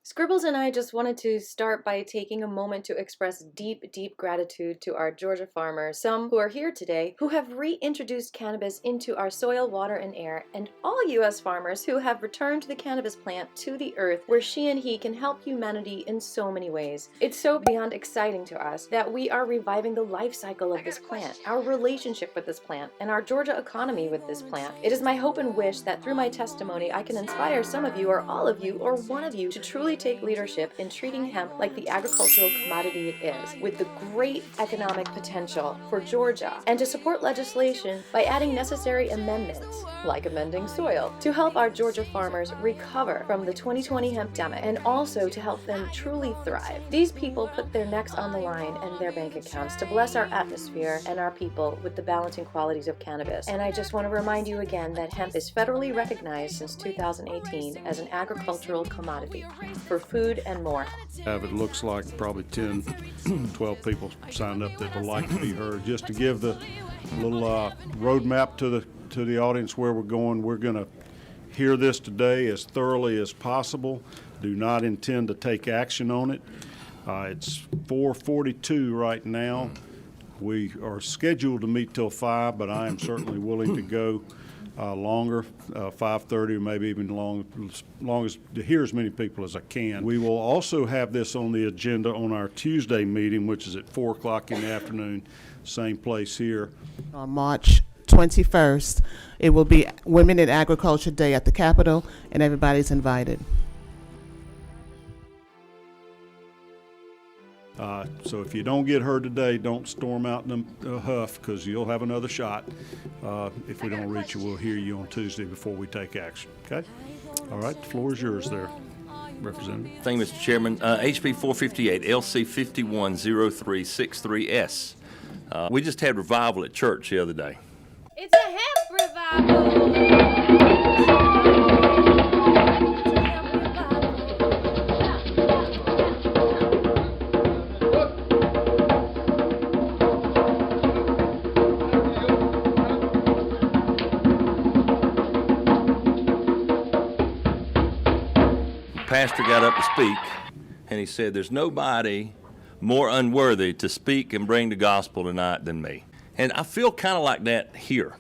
Scribbles and I just wanted to start by taking a moment to express deep, deep gratitude to our Georgia farmers, some who are here today, who have reintroduced cannabis into our soil, water, and air, and all U.S. farmers who have returned the cannabis plant to the earth where she and he can help humanity in so many ways. It's so beyond exciting to us that we are reviving the life cycle of this plant, our relationship with this plant, and our Georgia economy with this plant. It is my hope and wish that through my testimony I can inspire some of you, or all of you, or one of you to truly take leadership in treating hemp like the agricultural commodity it is, with the great economic potential for Georgia, and to support legislation by adding necessary amendments, like amending soil, to help our Georgia farmers recover from the 2020 hempdemic, and also to help them truly thrive. These people put their necks on the line and their bank accounts to bless our atmosphere and our people with the balancing qualities of cannabis. And I just want to remind you again that hemp is federally recognized since 2018 as an agricultural commodity for food and more. It looks like probably 10, 12 people signed up that would like to be heard. Just to give the little roadmap to the audience where we're going to hear this today as thoroughly as possible. Do not intend to take action on it. It's 4:42 right now. We are scheduled to meet till 5, but I am certainly willing to go longer, 5:30 or maybe even long as to hear as many people as I can. We will also have this on the agenda on our Tuesday meeting, which is at 4 o'clock in the afternoon, same place here. On March 21st, it will be Women in Agriculture Day at the Capitol, and everybody's invited. So if you don't get heard today, don't storm out in a huff, because you'll have another shot. If we don't reach you, we'll hear you on Tuesday before we take action. Okay? All right, the floor is yours there, Representative. Thank you, Mr. Chairman. HB 458, LC 510363S. We just had revival at church the other day. It's a hemp revival! Pastor got up to speak, and he said, there's nobody more unworthy to speak and bring the gospel tonight than me. And I feel kind of like that here,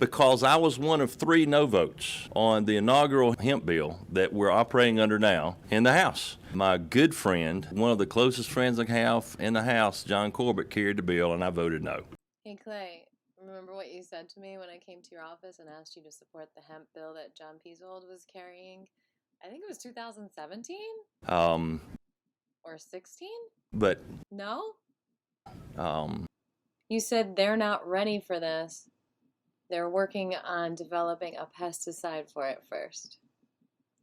because I was one of 3 no votes on the inaugural hemp bill that we're operating under now in the House. My good friend, one of the closest friends I have in the House, John Corbett, carried the bill, and I voted no. Hey Clay, remember what you said to me when I came to your office and asked you to support the hemp bill that John Peasold was carrying? I think it was 2017? Or 16? But No? You said they're not ready for this. They're working on developing a pesticide for it first.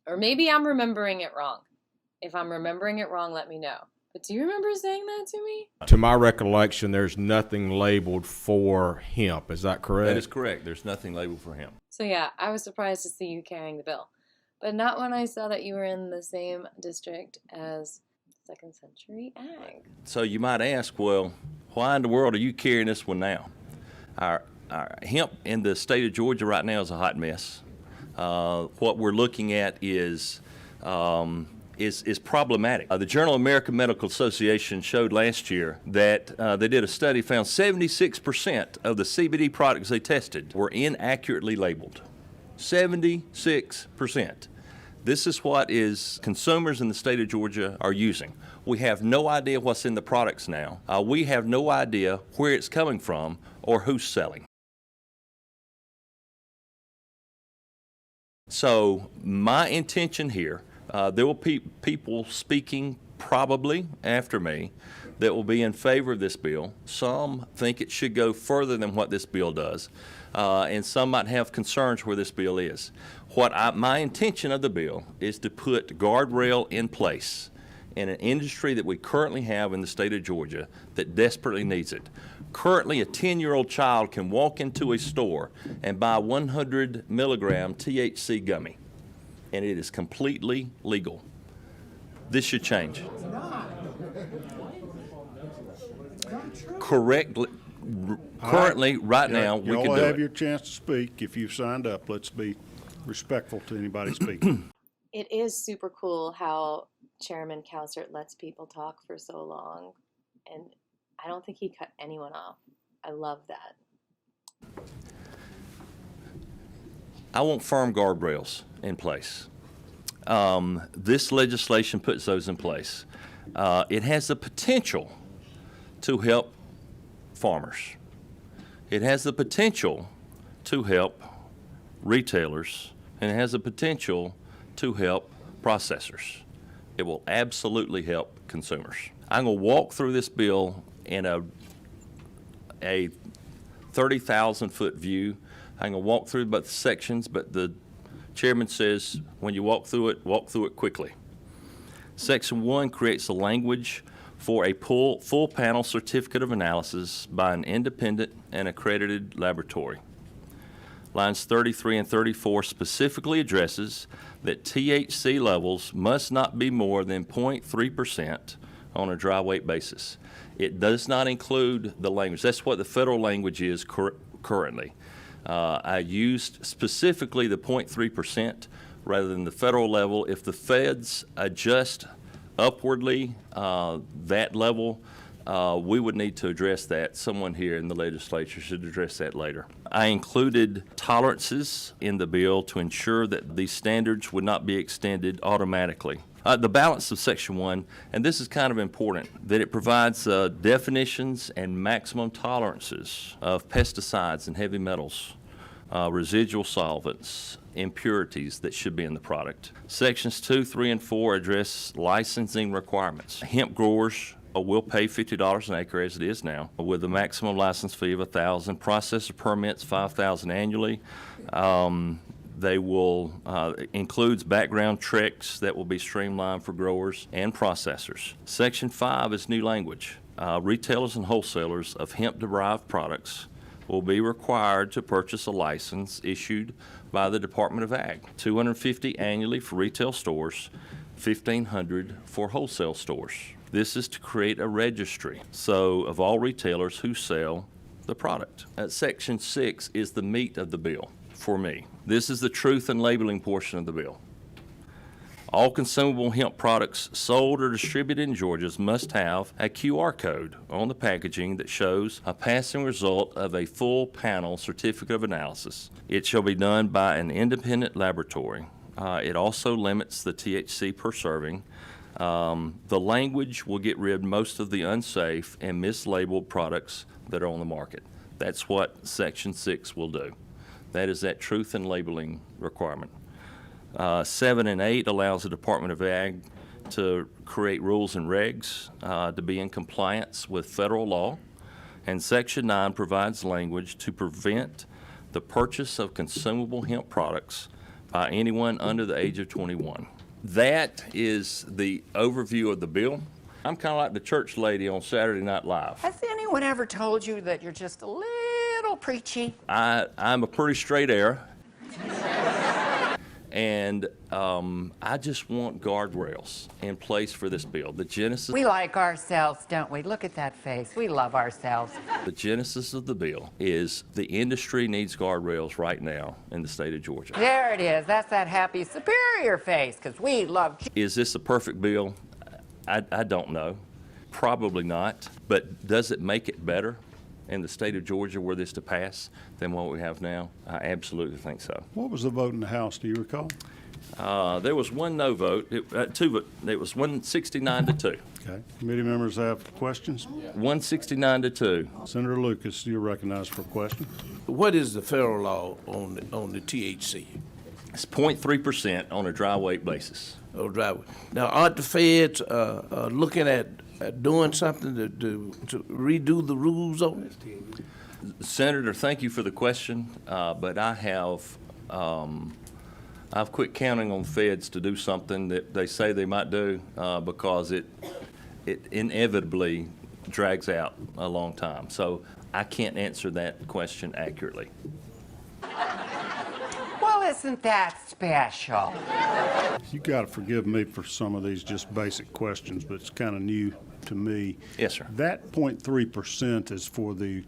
Or maybe I'm remembering it wrong. If I'm remembering it wrong, let me know. But do you remember saying that to me? To my recollection, there's nothing labeled for hemp. Is that correct? that is correct. There's nothing labeled for hemp. So yeah, I was surprised to see you carrying the bill. But not when I saw that you were in the same district as Second Century Ag. So you might ask, well, why in the world are you carrying this one now? Our hemp in the state of Georgia right now is a hot mess. What we're looking at is problematic. The Journal of American Medical Association showed last year that they did a study, found 76% of the CBD products they tested were inaccurately labeled. 76%. This is what consumers in the state of Georgia are using. We have no idea what's in the products now. We have no idea where it's coming from or who's selling. So my intention here, there will be people speaking probably after me that will be in favor of this bill. Some think it should go further than what this bill does, and some might have concerns where this bill is. My intention of the bill is to put guardrail in place in an industry that we currently have in the state of Georgia that desperately needs it. Currently, a 10-year-old child can walk into a store and buy 100 milligram THC gummy, and it is completely legal. This should change. Correctly, currently, right now, we can do it. Y'all have your chance to speak. If you've signed up, let's be respectful to anybody speaking. It is super cool how Chairman Cowsert lets people talk for so long, and I don't think he cut anyone off. I love that. I want firm guardrails in place. This legislation puts those in place. It has the potential to help farmers. It has the potential to help retailers, and it has the potential to help processors. It will absolutely help consumers. I'm going to walk through this bill in a 30,000-foot view. I'm going to walk through both sections, but the chairman says when you walk through it quickly. Section 1 creates the language for a full panel certificate of analysis by an independent and accredited laboratory. Lines 33 and 34 specifically addresses that THC levels must not be more than 0.3% on a dry weight basis. It does not include the language. That's what the federal language is currently. I used specifically the 0.3% rather than the federal level. If the feds adjust upwardly that level, we would need to address that. Someone here in the legislature should address that later. I included tolerances in the bill to ensure that these standards would not be extended automatically. The balance of Section 1, and this is kind of important, that it provides definitions and maximum tolerances of pesticides and heavy metals, residual solvents, impurities that should be in the product. Sections 2, 3, and 4 address licensing requirements. Hemp growers will pay $50 an acre as it is now, with a maximum license fee of $1,000. Processor permits $5,000 annually. They will includes background checks that will be streamlined for growers and processors. Section 5 is new language. Retailers and wholesalers of hemp-derived products will be required to purchase a license issued by the Department of Ag. $250 annually for retail stores, $1,500 for wholesale stores. This is to create a registry, so of all retailers who sell the product. Section 6 is the meat of the bill for me. This is the truth and labeling portion of the bill. All consumable hemp products sold or distributed in Georgia must have a QR code on the packaging that shows a passing result of a full panel certificate of analysis. It shall be done by an independent laboratory. It also limits the THC per serving. The language will get rid of most of the unsafe and mislabeled products that are on the market. That's what Section 6 will do. That is that truth and labeling requirement. 7 and 8 allows the Department of Ag to create rules and regs to be in compliance with federal law. And Section 9 provides language to prevent the purchase of consumable hemp products by anyone under the age of 21. That is the overview of the bill. I'm kind of like the church lady on Saturday Night Live. Has anyone ever told you that you're just a little preachy? I'm a pretty straight air. And I just want guardrails in place for this bill. The genesis. We like ourselves, don't we? Look at that face. We love ourselves. The genesis of the bill is the industry needs guardrails right now in the state of Georgia. There it is. That's that happy superior face, because we love. Is this a perfect bill? I don't know. Probably not. But does it make it better in the state of Georgia were this to pass than what we have now? I absolutely think so. What was the vote in the House, do you recall? There was one no vote. It was 169 to 2. Okay. Committee members have questions? 169 to 2. Senator Lucas, you're recognized for a question. What is the federal law on the THC? It's 0.3% on a dry weight basis. Oh, driver. Now, aren't the feds looking at doing something to redo the rules on it? Senator, thank you for the question, but I've quit counting on feds to do something that they say they might do because it inevitably drags out a long time. So I can't answer that question accurately. Well, isn't that special? You got to forgive me for some of these just basic questions, but it's kind of new to me. Yes, sir. That 0.3% is for the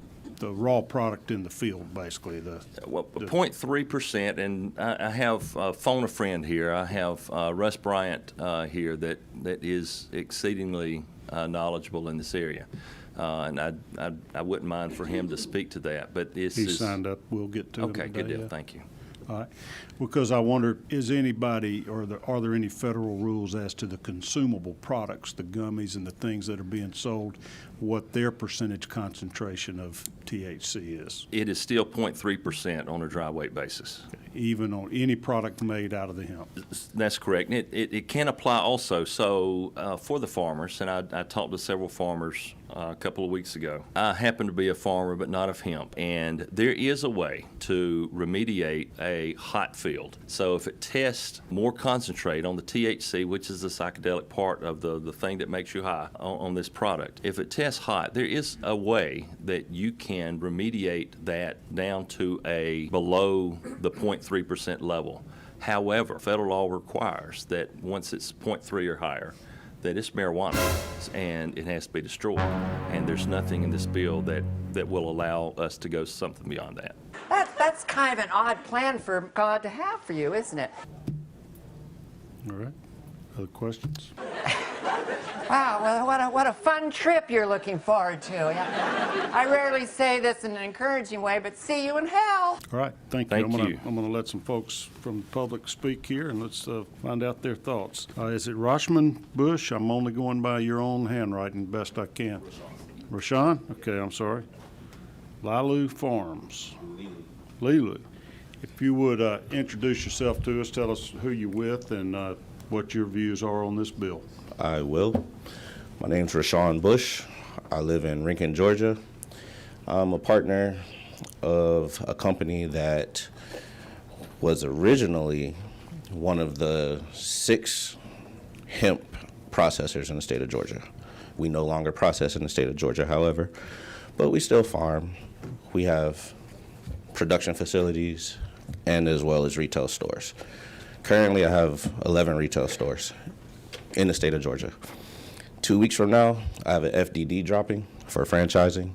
raw product in the field, basically. Well, 0.3%, and I have phone a friend here. I have Russ Bryant here that is exceedingly knowledgeable in this area. And I wouldn't mind for him to speak to that, but He signed up. We'll get to him Okay, today, good deal. yeah. Thank you. All right. Because I wonder, is anybody, or are there any federal rules as to the consumable products, the gummies and the things that are being sold, what their percentage concentration of THC is, It is still 0.3% on a dry weight basis. even on any product made out of the hemp? That's correct. And it can apply also. So for the farmers, and I talked to several farmers a couple of weeks ago. I happen to be a farmer, but not of hemp. And there is a way to remediate a hot field. So if it tests more concentrate on the THC, which is the psychedelic part of the thing that makes you high on this product, if it tests hot, there is a way that you can remediate that down to a below the 0.3% level. However, federal law requires that once it's 0.3 or higher, that it's marijuana and it has to be destroyed. And there's nothing in this bill that will allow us to go something beyond that. That's kind of an odd plan for God to have for you, isn't it? All right. Other questions? Wow, well, what a fun trip you're looking forward to. Yeah. I rarely say this in an encouraging way, but see you in hell. All right, thank you. Thank you. I'm going to let some folks from the public speak here, and let's find out their thoughts. Is it Rahman Bush? I'm only going by your own handwriting best I can. Rashawn? Okay, I'm sorry. Lilu Farms. Lilu. If you would introduce yourself to us, tell us who you're with and what your views are on this bill. I will. My name's Rashawn Bush. I live in Rincon, Georgia. I'm a partner of a company that was originally one of the 6 hemp processors in the state of Georgia. We no longer process in the state of Georgia, however, but we still farm. We have production facilities and as well as retail stores. Currently, I have 11 retail stores in the state of Georgia. 2 weeks from now, I have an FDD dropping for franchising.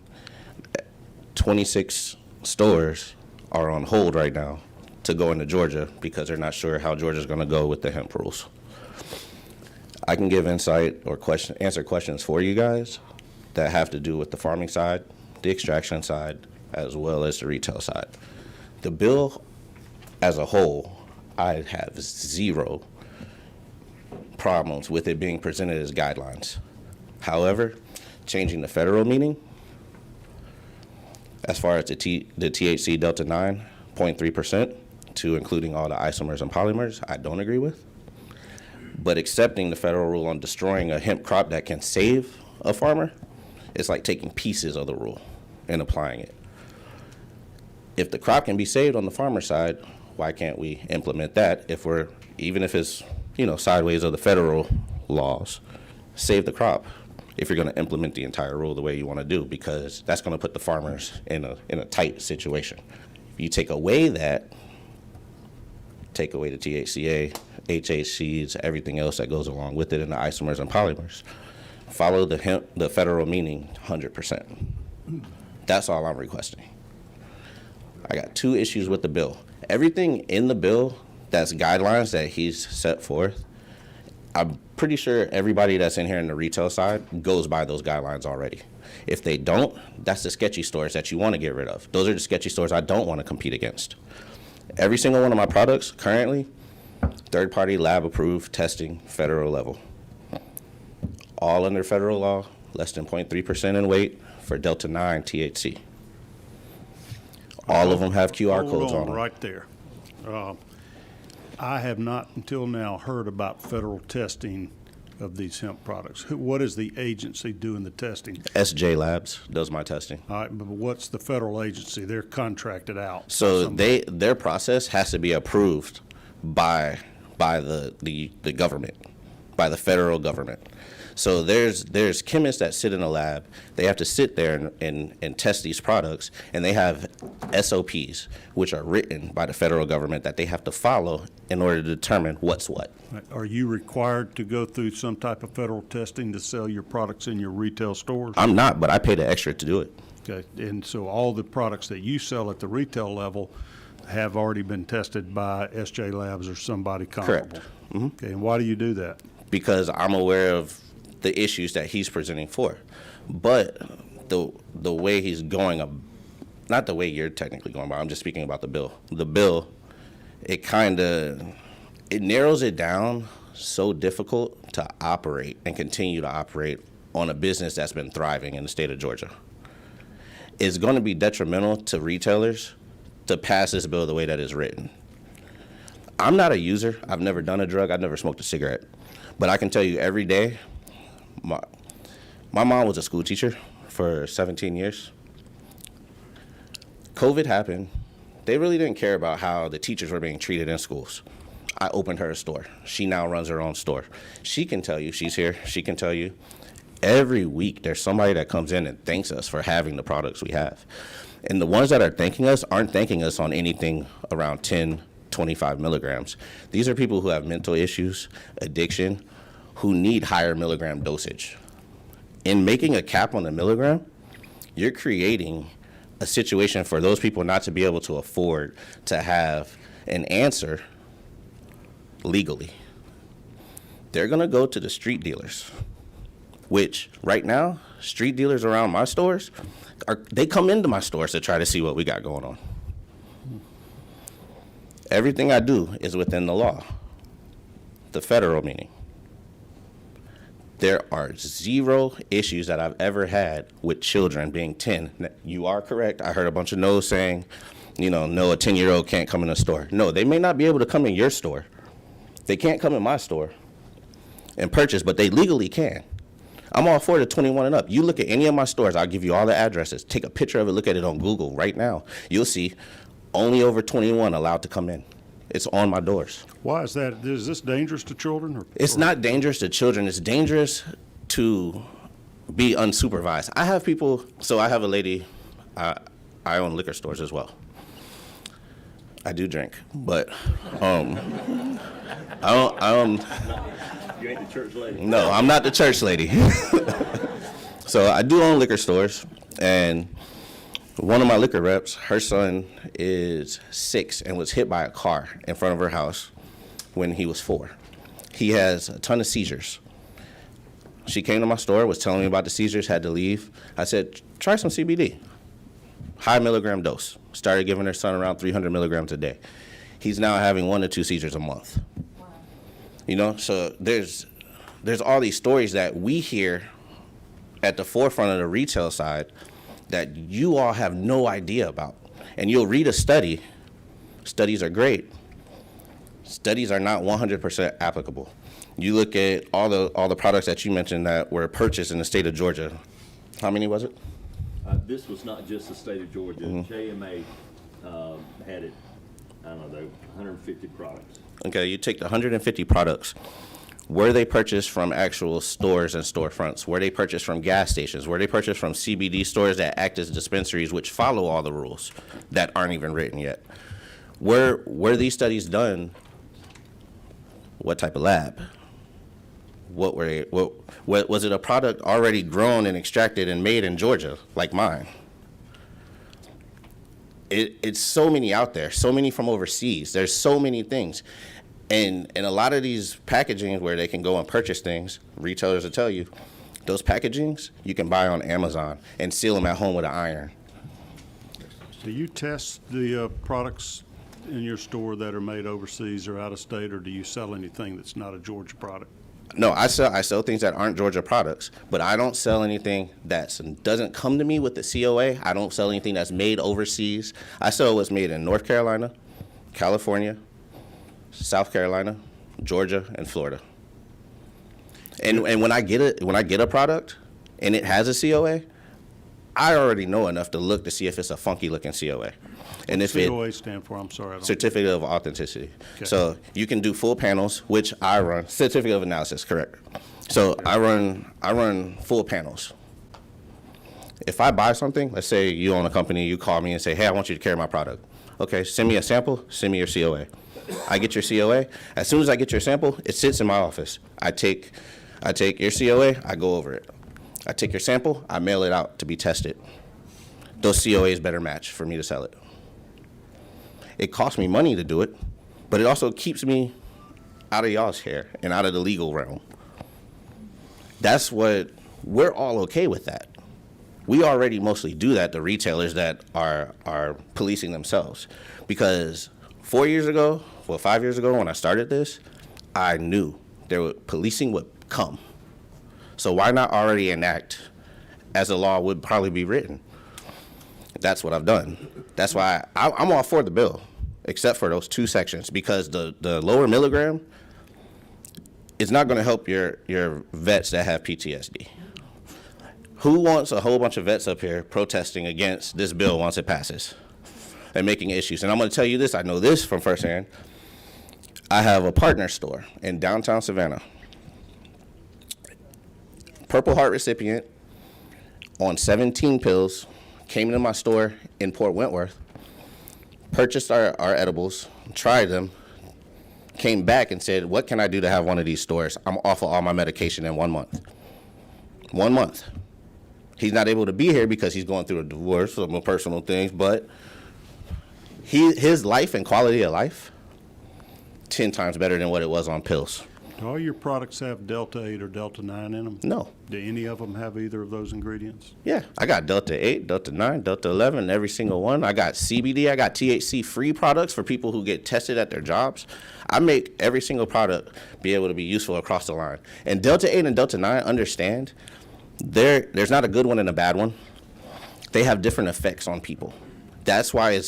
26 stores are on hold right now to go into Georgia because they're not sure how Georgia's going to go with the hemp rules. I can give insight or answer questions for you guys that have to do with the farming side, the extraction side, as well as the retail side. The bill as a whole, I have 0 problems with it being presented as guidelines. However, changing the federal meaning, as far as the THC Delta 9, 0.3% to including all the isomers and polymers, I don't agree with. But accepting the federal rule on destroying a hemp crop that can save a farmer, it's like taking pieces of the rule and applying it. If the crop can be saved on the farmer side, why can't we implement that even if it's, sideways of the federal laws? Save the crop if you're going to implement the entire rule the way you want to do, because that's going to put the farmers in a tight situation. If you take away the THCA, HHCs, everything else that goes along with it, and the isomers and polymers, follow the federal meaning 100%. That's all I'm requesting. I got 2 issues with the bill. Everything in the bill that's guidelines that he's set forth, I'm pretty sure everybody that's in here in the retail side goes by those guidelines already. If they don't, that's the sketchy stores that you want to get rid of. Those are the sketchy stores I don't want to compete against. Every single one of my products currently, third-party lab approved testing, federal level. All under federal law, less than 0.3% in weight for Delta 9 THC. All of them have QR codes on them. Right there. I have not until now heard about federal testing of these hemp products. What is the agency doing the testing? SJ Labs does my testing. All right, but what's the federal agency? They're contracted out. So their process has to be approved by the government, by the federal government. So there's chemists that sit in a lab. They have to sit there and test these products, and they have SOPs, which are written by the federal government that they have to follow in order to determine what's what. Are you required to go through some type of federal testing to sell your products in your retail stores? I'm not, but I pay the extra to do it. Okay, and so all the products that you sell at the retail level have already been tested by SJ Labs or somebody comparable? Correct. Okay, and why do you do that? Because I'm aware of the issues that he's presenting for. But the way he's going, not the way you're technically going about, I'm just speaking about the bill. The bill, it narrows it down so difficult to operate and continue to operate on a business that's been thriving in the state of Georgia. It's going to be detrimental to retailers to pass this bill the way that it's written. I'm not a user. I've never done a drug. I've never smoked a cigarette. But I can tell you every day, my mom was a school teacher for 17 years. COVID happened. They really didn't care about how the teachers were being treated in schools. I opened her a store. She now runs her own store. She can tell you, she's here, she can tell you, every week there's somebody that comes in and thanks us for having the products we have. And the ones that are thanking us aren't thanking us on anything around 10, 25 milligrams. These are people who have mental issues, addiction, who need higher milligram dosage. In making a cap on the milligram, you're creating a situation for those people not to be able to afford to have an answer legally. They're gonna go to the street dealers, which right now, street dealers around my stores, they come into my stores to try to see what we got going on. Everything I do is within the law, the federal meaning. There are zero issues that I've ever had with children being 10. You are correct. I heard a bunch of no's saying, no, a 10-year-old can't come in the store. No, they may not be able to come in your store. They can't come in my store and purchase, but they legally can. I'm all for the 21 and up. You look at any of my stores, I'll give you all the addresses. Take a picture of it, look at it on Google right now. You'll see only over 21 allowed to come in. It's on my doors. Why is that? Is this dangerous to children? It's not dangerous to children. It's dangerous to be unsupervised. I have people, so I have a lady, I own liquor stores as well. I do drink, but I don't. You ain't the church lady. No, I'm not the church lady. So I do own liquor stores, and one of my liquor reps, her son is 6 and was hit by a car in front of her house when he was 4. He has a ton of seizures. She came to my store, was telling me about the seizures, had to leave. I said, try some CBD. High milligram dose. Started giving her son around 300 milligrams a day. He's now having 1 to 2 seizures a month. Wow. So there's all these stories that we hear at the forefront of the retail side that you all have no idea about. And you'll read a study. Studies are great. Studies are not 100% applicable. You look at all the products that you mentioned that were purchased in the state of Georgia. How many was it? This was not just the state of Georgia. Mm-hmm. JMA had it, 150 products. Okay, you take the 150 products. Were they purchased from actual stores and storefronts? Were they purchased from gas stations? Were they purchased from CBD stores that act as dispensaries, which follow all the rules that aren't even written yet? Were these studies done? What type of lab? What was it? A product already grown and extracted and made in Georgia, like mine? It's so many out there, so many from overseas. There's so many things. And a lot of these packagings where they can go and purchase things, retailers will tell you, those packagings you can buy on Amazon and seal them at home with an iron. Do you test the products in your store that are made overseas or out of state, or do you sell anything that's not a Georgia product? No, I sell things that aren't Georgia products, but I don't sell anything that doesn't come to me with the COA. I don't sell anything that's made overseas. I sell what's made in North Carolina, California, South Carolina, Georgia, and Florida. And when I get a product and it has a COA, I already know enough to look to see if it's a funky looking COA. And if COA stand for, I'm sorry, I don't. Certificate of Authenticity. Okay. So you can do full panels, which I run. Certificate of Analysis, correct. So I run full panels. If I buy something, let's say you own a company, you call me and say, hey, I want you to carry my product. Okay, send me a sample, send me your COA. I get your COA. As soon as I get your sample, it sits in my office. I take your COA, I go over it. I take your sample, I mail it out to be tested. those COAs better match for me to sell it. It costs me money to do it, but it also keeps me out of y'all's hair and out of the legal realm. That's what, we're all okay with that. We already mostly do that, the retailers that are policing themselves. Because 5 years ago, when I started this, I knew policing would come. So why not already enact as a law would probably be written? That's what I've done. That's why I'm all for the bill, except for those 2 sections, because the lower milligram is not going to help your vets that have PTSD. Who wants a whole bunch of vets up here protesting against this bill once it passes and making issues? And I'm going to tell you this, I know this from firsthand. I have a partner store in downtown Savannah. Purple Heart recipient on 17 pills came into my store in Port Wentworth, purchased our edibles, tried them, came back and said, what can I do to have one of these stores? I'm off of all my medication in 1 month. 1 month. He's not able to be here because he's going through a divorce, some personal things, but his life and quality of life, 10 times better than what it was on pills. Do all your products have Delta 8 or Delta 9 in them? No. Do any of them have either of those ingredients? Yeah, I got Delta 8, Delta 9, Delta 11, every single one. I got CBD, I got THC-free products for people who get tested at their jobs. I make every single product be able to be useful across the line. And Delta 8 and Delta 9, understand, there's not a good one and a bad one. They have different effects on people. That's why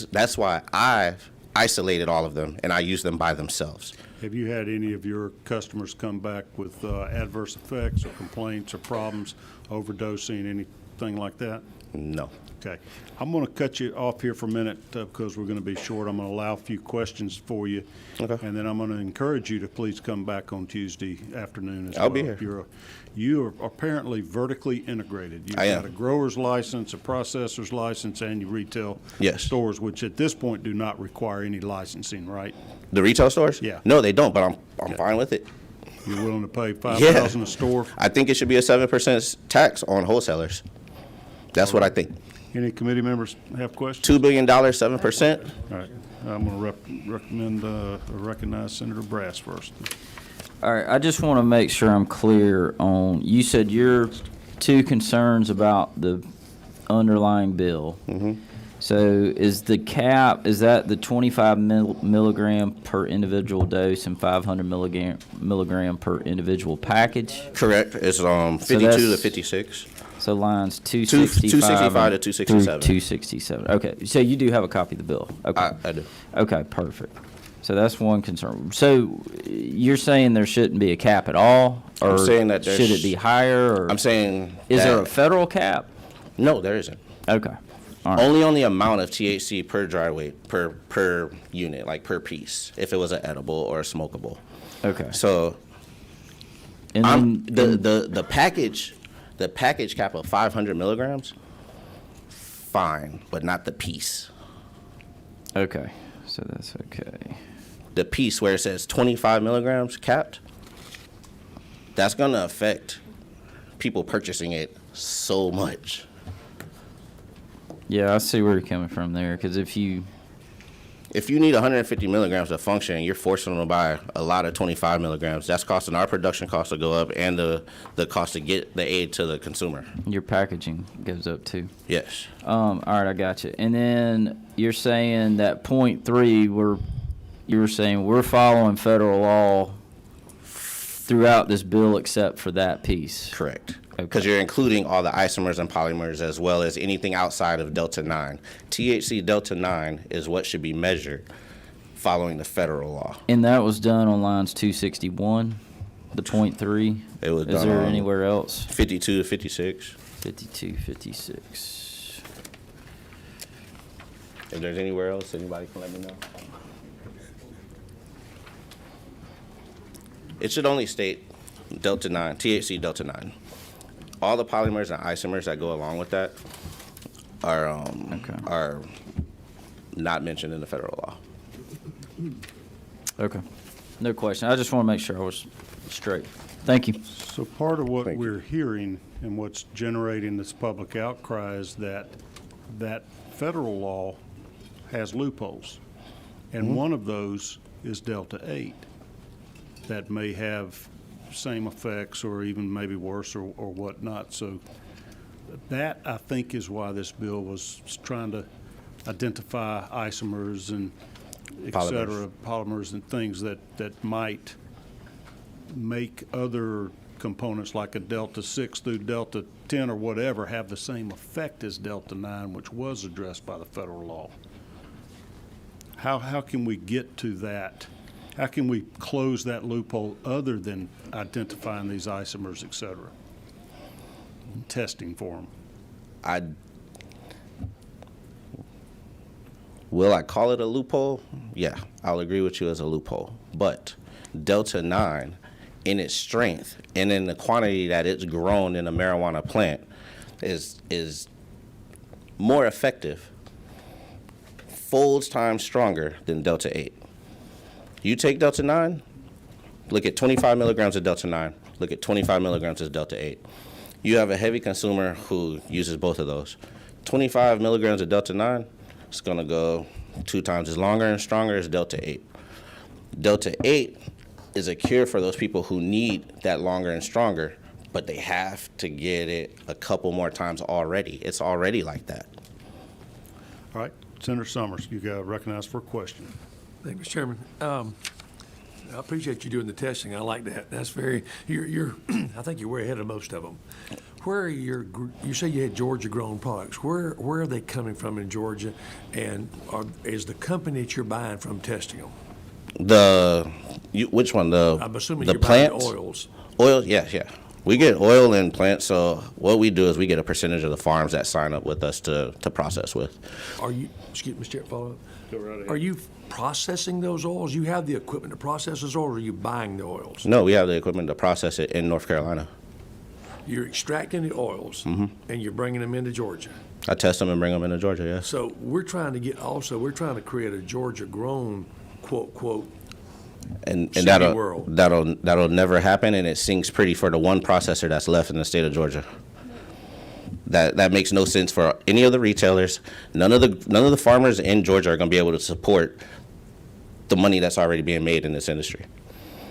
I've isolated all of them, and I use them by themselves. Have you had any of your customers come back with adverse effects or complaints or problems, overdosing, anything like that? No. Okay. I'm going to cut you off here for a minute because we're going to be short. I'm going to allow a few questions for you. Okay. And then I'm going to encourage you to please come back on Tuesday afternoon as well. I'll be here. You are apparently vertically integrated. You've got a grower's license, a processor's license, and you retail stores, which at this point do not require any licensing, right? The retail stores? Yeah. No, they don't, but I'm fine with it. You're willing to pay $5,000 a store? I think it should be a 7% tax on wholesalers. That's what I think. Any committee members have questions? $2 billion, 7%. All right. I'm going to recognize Senator Brass first. All right, I just want to make sure I'm clear on, you said your 2 concerns about the underlying bill. Mm-hmm. So is the cap, is that the 25 milligram per individual dose and 500 milligram per individual package? Correct. It's 52 to 56. So lines 265 to 267. 267. Okay, so you do have a copy of the bill. Okay. I do. Okay, perfect. So that's one concern. So you're saying there shouldn't be a cap at all? Or I'm saying that should it be higher? Or I'm saying is there a federal cap? No, there isn't. Okay. All right. Only on the amount of THC per dry weight, per unit, like per piece, if it was an edible or a smokable. Okay. So and then, the package cap of 500 milligrams, fine, but not the piece. Okay. So that's okay. The piece where it says 25 milligrams capped, that's going to affect people purchasing it so much. Yeah, I see where you're coming from there, because if you need 150 milligrams to function, you're forcing them to buy a lot of 25 milligrams. That's costing our production cost to go up and the cost to get the aid to the consumer. Your packaging goes up too. Yes. All right, I got you. And then you're saying that point 3, you were saying we're following federal law throughout this bill except for that piece. Correct. Because you're including all the isomers and polymers as well as anything outside of Delta 9. THC Delta 9 is what should be measured following the federal law. And that was done on lines 261, the point 3? It was done Is there on anywhere else? 52 to 56. 52, 56. If there's anywhere else, anybody can let me know. It should only state Delta 9, THC Delta 9. All the polymers and isomers that go along with that are not mentioned in the federal law. Okay. No question. I just want to make sure I was straight. Thank you. So part of what we're hearing and what's generating this public outcry is that that federal law has loopholes. And one of those is Delta 8 that may have same effects or even maybe worse or whatnot. So that, I think, is why this bill was trying to identify isomers and et cetera, polymers and things that might make other components like a Delta 6 through Delta 10 or whatever have the same effect as Delta 9, which was addressed by the federal law. How can we get to that? How can we close that loophole other than identifying these isomers, et cetera, and testing for them? Will I call it a loophole? Yeah, I'll agree with you as a loophole. But Delta 9, in its strength and in the quantity that it's grown in a marijuana plant, is more effective, folds times stronger than Delta 8. You take Delta 9, look at 25 milligrams of Delta 9, look at 25 milligrams of Delta 8. You have a heavy consumer who uses both of those. 25 milligrams of Delta 9, it's going to go 2 times as longer and stronger as Delta 8. Delta 8 is a cure for those people who need that longer and stronger, but they have to get it a couple more times already. It's already like that. All right, Senator Summers, you got recognized for a question. Thank you, Mr. Chairman. I appreciate you doing the testing. I like that. That's very, you're I think you're way ahead of most of them. Where are you say you had Georgia-grown products. Where are they coming from in Georgia? And is the company that you're buying from testing them? Which one? I'm assuming the you're plants? buying oils. Oil, yeah. We get oil and plants, so what we do is we get a percentage of the farms that sign up with us to process with. Are you, excuse me, Mr. Chair, follow up? Go right ahead. Are you processing those oils? You have the equipment to process those oils, or are you buying the oils? No, we have the equipment to process it in North Carolina. You're extracting the oils, and you're bringing them into Georgia. I test them and bring them into Georgia, yes. So we're trying to create a Georgia-grown, quote, And CB world. that'll never happen, and it sings pretty for the one processor that's left in the state of Georgia. That makes no sense for any of the retailers. None of the farmers in Georgia are going to be able to support the money that's already being made in this industry.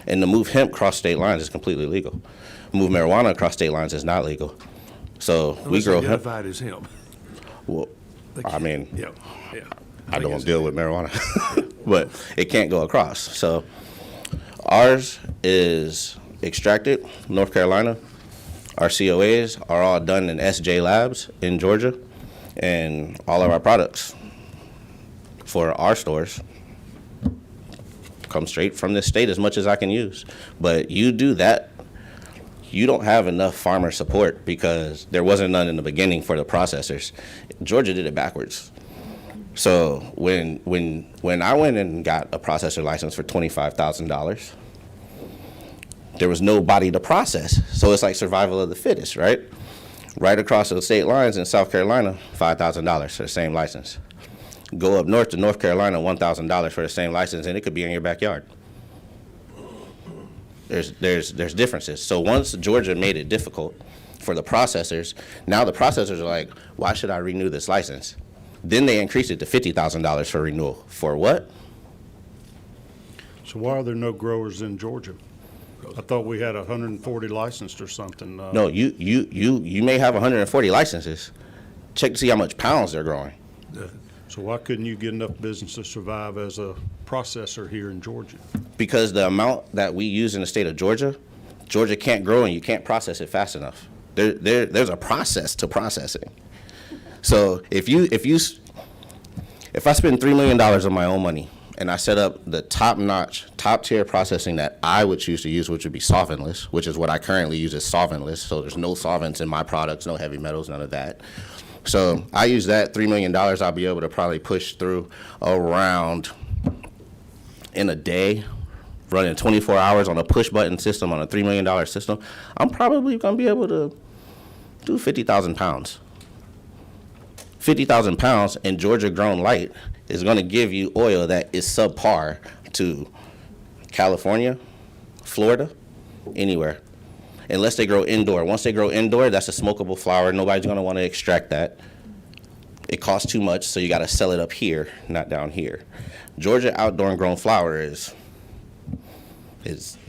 And to move hemp across state lines is completely legal. Move marijuana across state lines is not legal. So we grow hemp. Identified as hemp. Well, I mean, Yeah. I don't deal with marijuana, but it can't go across. So ours is extracted, North Carolina. Our COAs are all done in SJ Labs in Georgia, and all of our products for our stores come straight from this state as much as I can use. But you do that, you don't have enough farmer support because there wasn't none in the beginning for the processors. Georgia did it backwards. So when I went and got a processor license for $25,000, there was nobody to process. So it's like survival of the fittest, right? Right across the state lines in South Carolina, $5,000 for the same license. Go up north to North Carolina, $1,000 for the same license, and it could be in your backyard. There's differences. So once Georgia made it difficult for the processors, now the processors are like, why should I renew this license? Then they increased it to $50,000 for renewal. For what? So why are there no growers in Georgia? I thought we had 140 licensed or something. No, you may have 140 licenses. Check to see how much pounds they're growing. So why couldn't you get enough business to survive as a processor here in Georgia? Because the amount that we use in the state of Georgia can't grow and you can't process it fast enough. There's a process to processing. So if I spend $3 million of my own money and I set up the top-notch, top-tier processing that I would choose to use, which would be solventless, which is what I currently use as solventless, so there's no solvents in my products, no heavy metals, none of that. So I use that $3 million, I'll be able to probably push through around in a day, running 24 hours on a push-button system on a $3 million system. I'm probably going to be able to do 50,000 pounds. 50,000 pounds in Georgia-grown light is going to give you oil that is subpar to California, Florida, anywhere, unless they grow indoor. Once they grow indoor, that's a smokable flower. Nobody's going to want to extract that. It costs too much, so you got to sell it up here, not down here. Georgia outdoor and grown flower is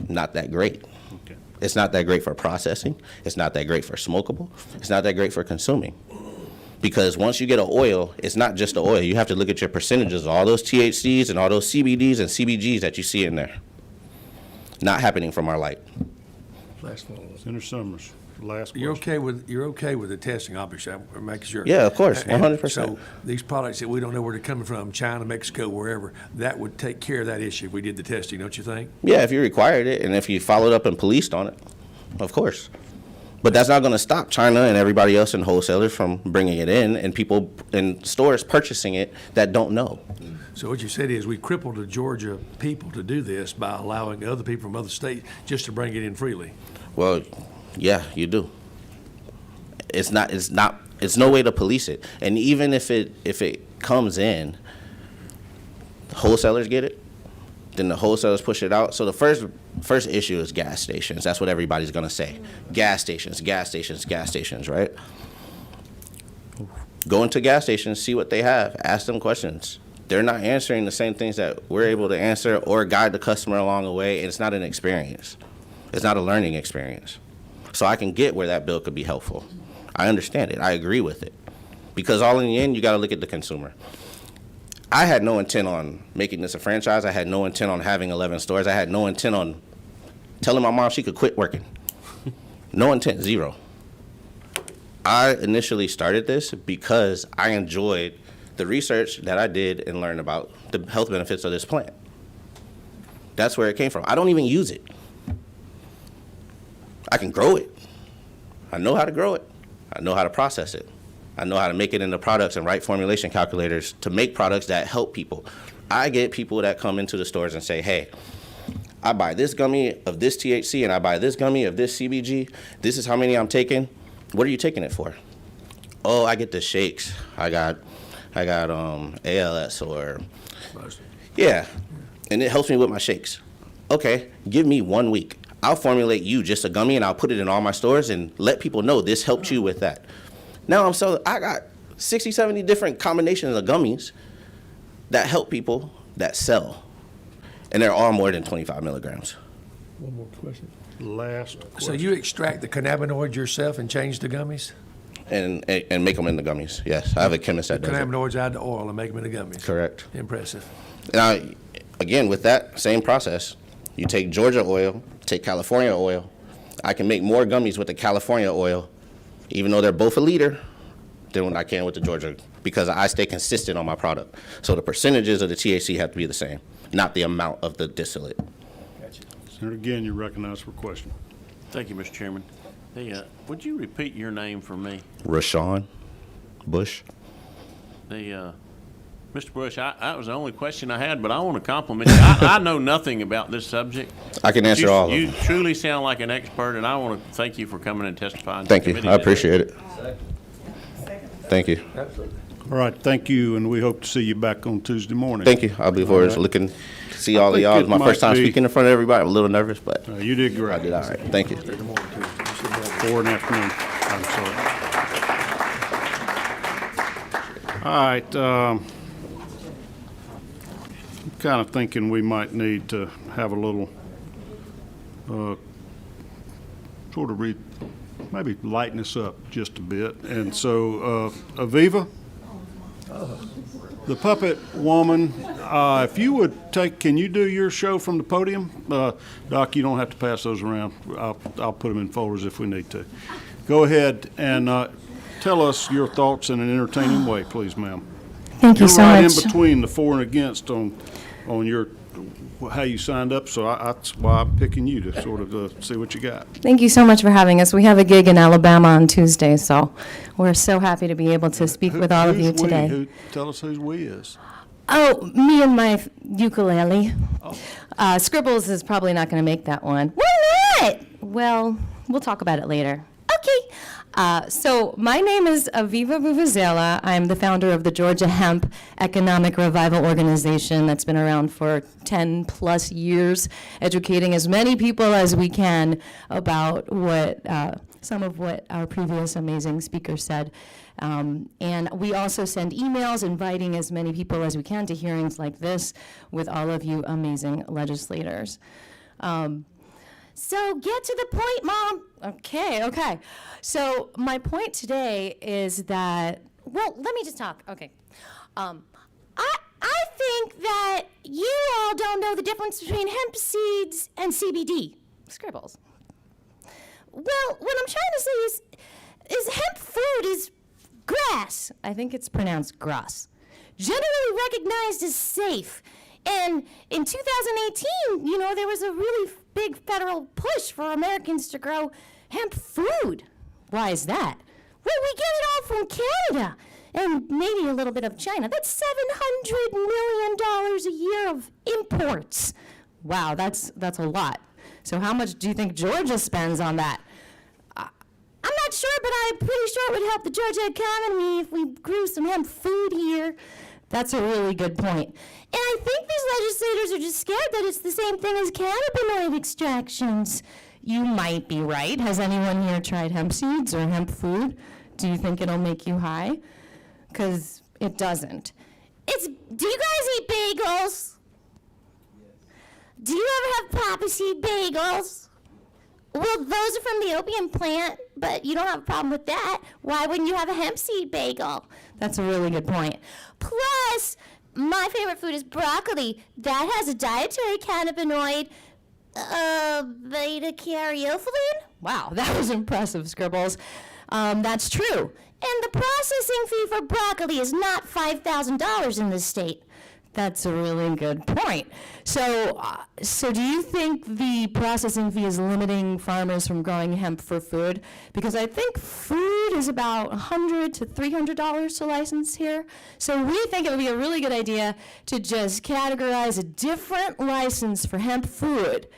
not that great. Okay. It's not that great for processing. It's not that great for smokable. It's not that great for consuming. Because once you get an oil, it's not just the oil. You have to look at your percentages of all those THCs and all those CBDs and CBGs that you see in there. Not happening from our light. Last follow-up. Senator Summers, last question. You're okay with the testing, obviously, I'm making sure. Yeah, of course, And 100%. So these products that we don't know where they're coming from, China, Mexico, wherever, that would take care of that issue if we did the testing, don't you think? Yeah, if you required it and if you followed up and policed on it, of course. But that's not going to stop China and everybody else and wholesalers from bringing it in and people in stores purchasing it that don't know. So what you said is we crippled the Georgia people to do this by allowing other people from other states just to bring it in freely. Well, yeah, you do. It's no way to police it. And even if it comes in, wholesalers get it, then the wholesalers push it out. So the first issue is gas stations. That's what everybody's gonna say. Gas stations, right? Go into gas stations, see what they have, ask them questions. They're not answering the same things that we're able to answer or guide the customer along the way, and it's not an experience. It's not a learning experience. So I can get where that bill could be helpful. I understand it. I agree with it. Because all in the end, you got to look at the consumer. I had no intent on making this a franchise. I had no intent on having 11 stores. I had no intent on telling my mom she could quit working. No intent, zero. I initially started this because I enjoyed the research that I did and learned about the health benefits of this plant. That's where it came from. I don't even use it. I can grow it. I know how to grow it. I know how to process it. I know how to make it into products and write formulation calculators to make products that help people. I get people that come into the stores and say, hey, I buy this gummy of this THC and I buy this gummy of this CBG. This is how many I'm taking. What are you taking it for? Oh, I get the shakes. I got ALS or, yeah, and it helps me with my shakes. Okay, give me 1 week. I'll formulate you just a gummy and I'll put it in all my stores and let people know this helped you with that. Now I got 60, 70 different combinations of gummies that help people that sell. And they're all more than 25 milligrams. One more question. Last question. So you extract the cannabinoids yourself and change the gummies? And make them into gummies, yes. I have a chemist that does it. Cannabinoids out of the oil and make them into gummies? Correct. Impressive. Now, again, with that same process, you take Georgia oil, take California oil. I can make more gummies with the California oil, even though they're both a liter, than what I can with the Georgia, because I stay consistent on my product. So the percentages of the THC have to be the same, not the amount of the distillate. Gotcha. Senator, again, you're recognized for a question. Thank you, Mr. Chairman. Hey, would you repeat your name for me? Rashawn Bush. Mr. Bush, that was the only question I had, but I want to compliment you. I know nothing about this subject. I can answer all of them. You truly sound like an expert, and I want to thank you for coming and testifying. Thank you. I appreciate it. Thank you. Absolutely. All right, thank you, and we hope to see you back on Tuesday morning. Thank you. I'll be forward looking to see all of y'all. It's my first time speaking in front of everybody. I'm a little nervous, but You did great. I did all right. Thank you. 4 in the afternoon. I'm sorry. All right. I'm kind of thinking we might need to have a little sort of maybe lighten this up just a bit. And so, Aviva, the puppet woman, if you would can you do your show from the podium? Doc, you don't have to pass those around. I'll put them in folders if we need to. Go ahead and tell us your thoughts in an entertaining way, please, ma'am. Thank you so much. You're right in between the for and against on your how you signed up, so that's why I'm picking you to sort of see what you got. Thank you so much for having us. We have a gig in Alabama on Tuesday, so we're so happy to be able to speak with all of you today. Tell us who we is. Oh, me and my ukulele. Scribbles is probably not going to make that one. Why not? Well, we'll talk about it later. Okay. So my name is Aviva Vuvuzela. I'm the founder of the Georgia Hemp Economic Revival Organization that's been around for 10 plus years, educating as many people as we can about what some of what our previous amazing speaker said. And we also send emails inviting as many people as we can to hearings like this with all of you amazing legislators. So get to the point, Mom. Okay. So my point today is that, well, let me just talk. Okay. I think that you all don't know the difference between hemp seeds and CBD. Scribbles. Well, what I'm trying to say is hemp food is grass. I think it's pronounced grass. Generally recognized as safe. And in 2018, there was a really big federal push for Americans to grow hemp food. Why is that? Well, we get it all from Canada and maybe a little bit of China. That's $700 million a year of imports. Wow, that's a lot. So how much do you think Georgia spends on that? I'm not sure, but I'm pretty sure it would help the Georgia economy if we grew some hemp food here. That's a really good point. And I think these legislators are just scared that it's the same thing as cannabinoid extractions. You might be right. Has anyone here tried hemp seeds or hemp food? Do you think it'll make you high? Because it doesn't. Do you guys eat bagels? Do you ever have poppy seed bagels? Well, those are from the opium plant, but you don't have a problem with that. Why wouldn't you have a hemp seed bagel? That's a really good point. Plus, my favorite food is broccoli. That has a dietary cannabinoid, beta-caryophyllene. Wow, that was impressive, Scribbles. That's true. And the processing fee for broccoli is not $5,000 in this state. That's a really good point. So do you think the processing fee is limiting farmers from growing hemp for food? Because I think food is about $100 to $300 to license here. So we think it would be a really good idea to just categorize a different license for hemp food,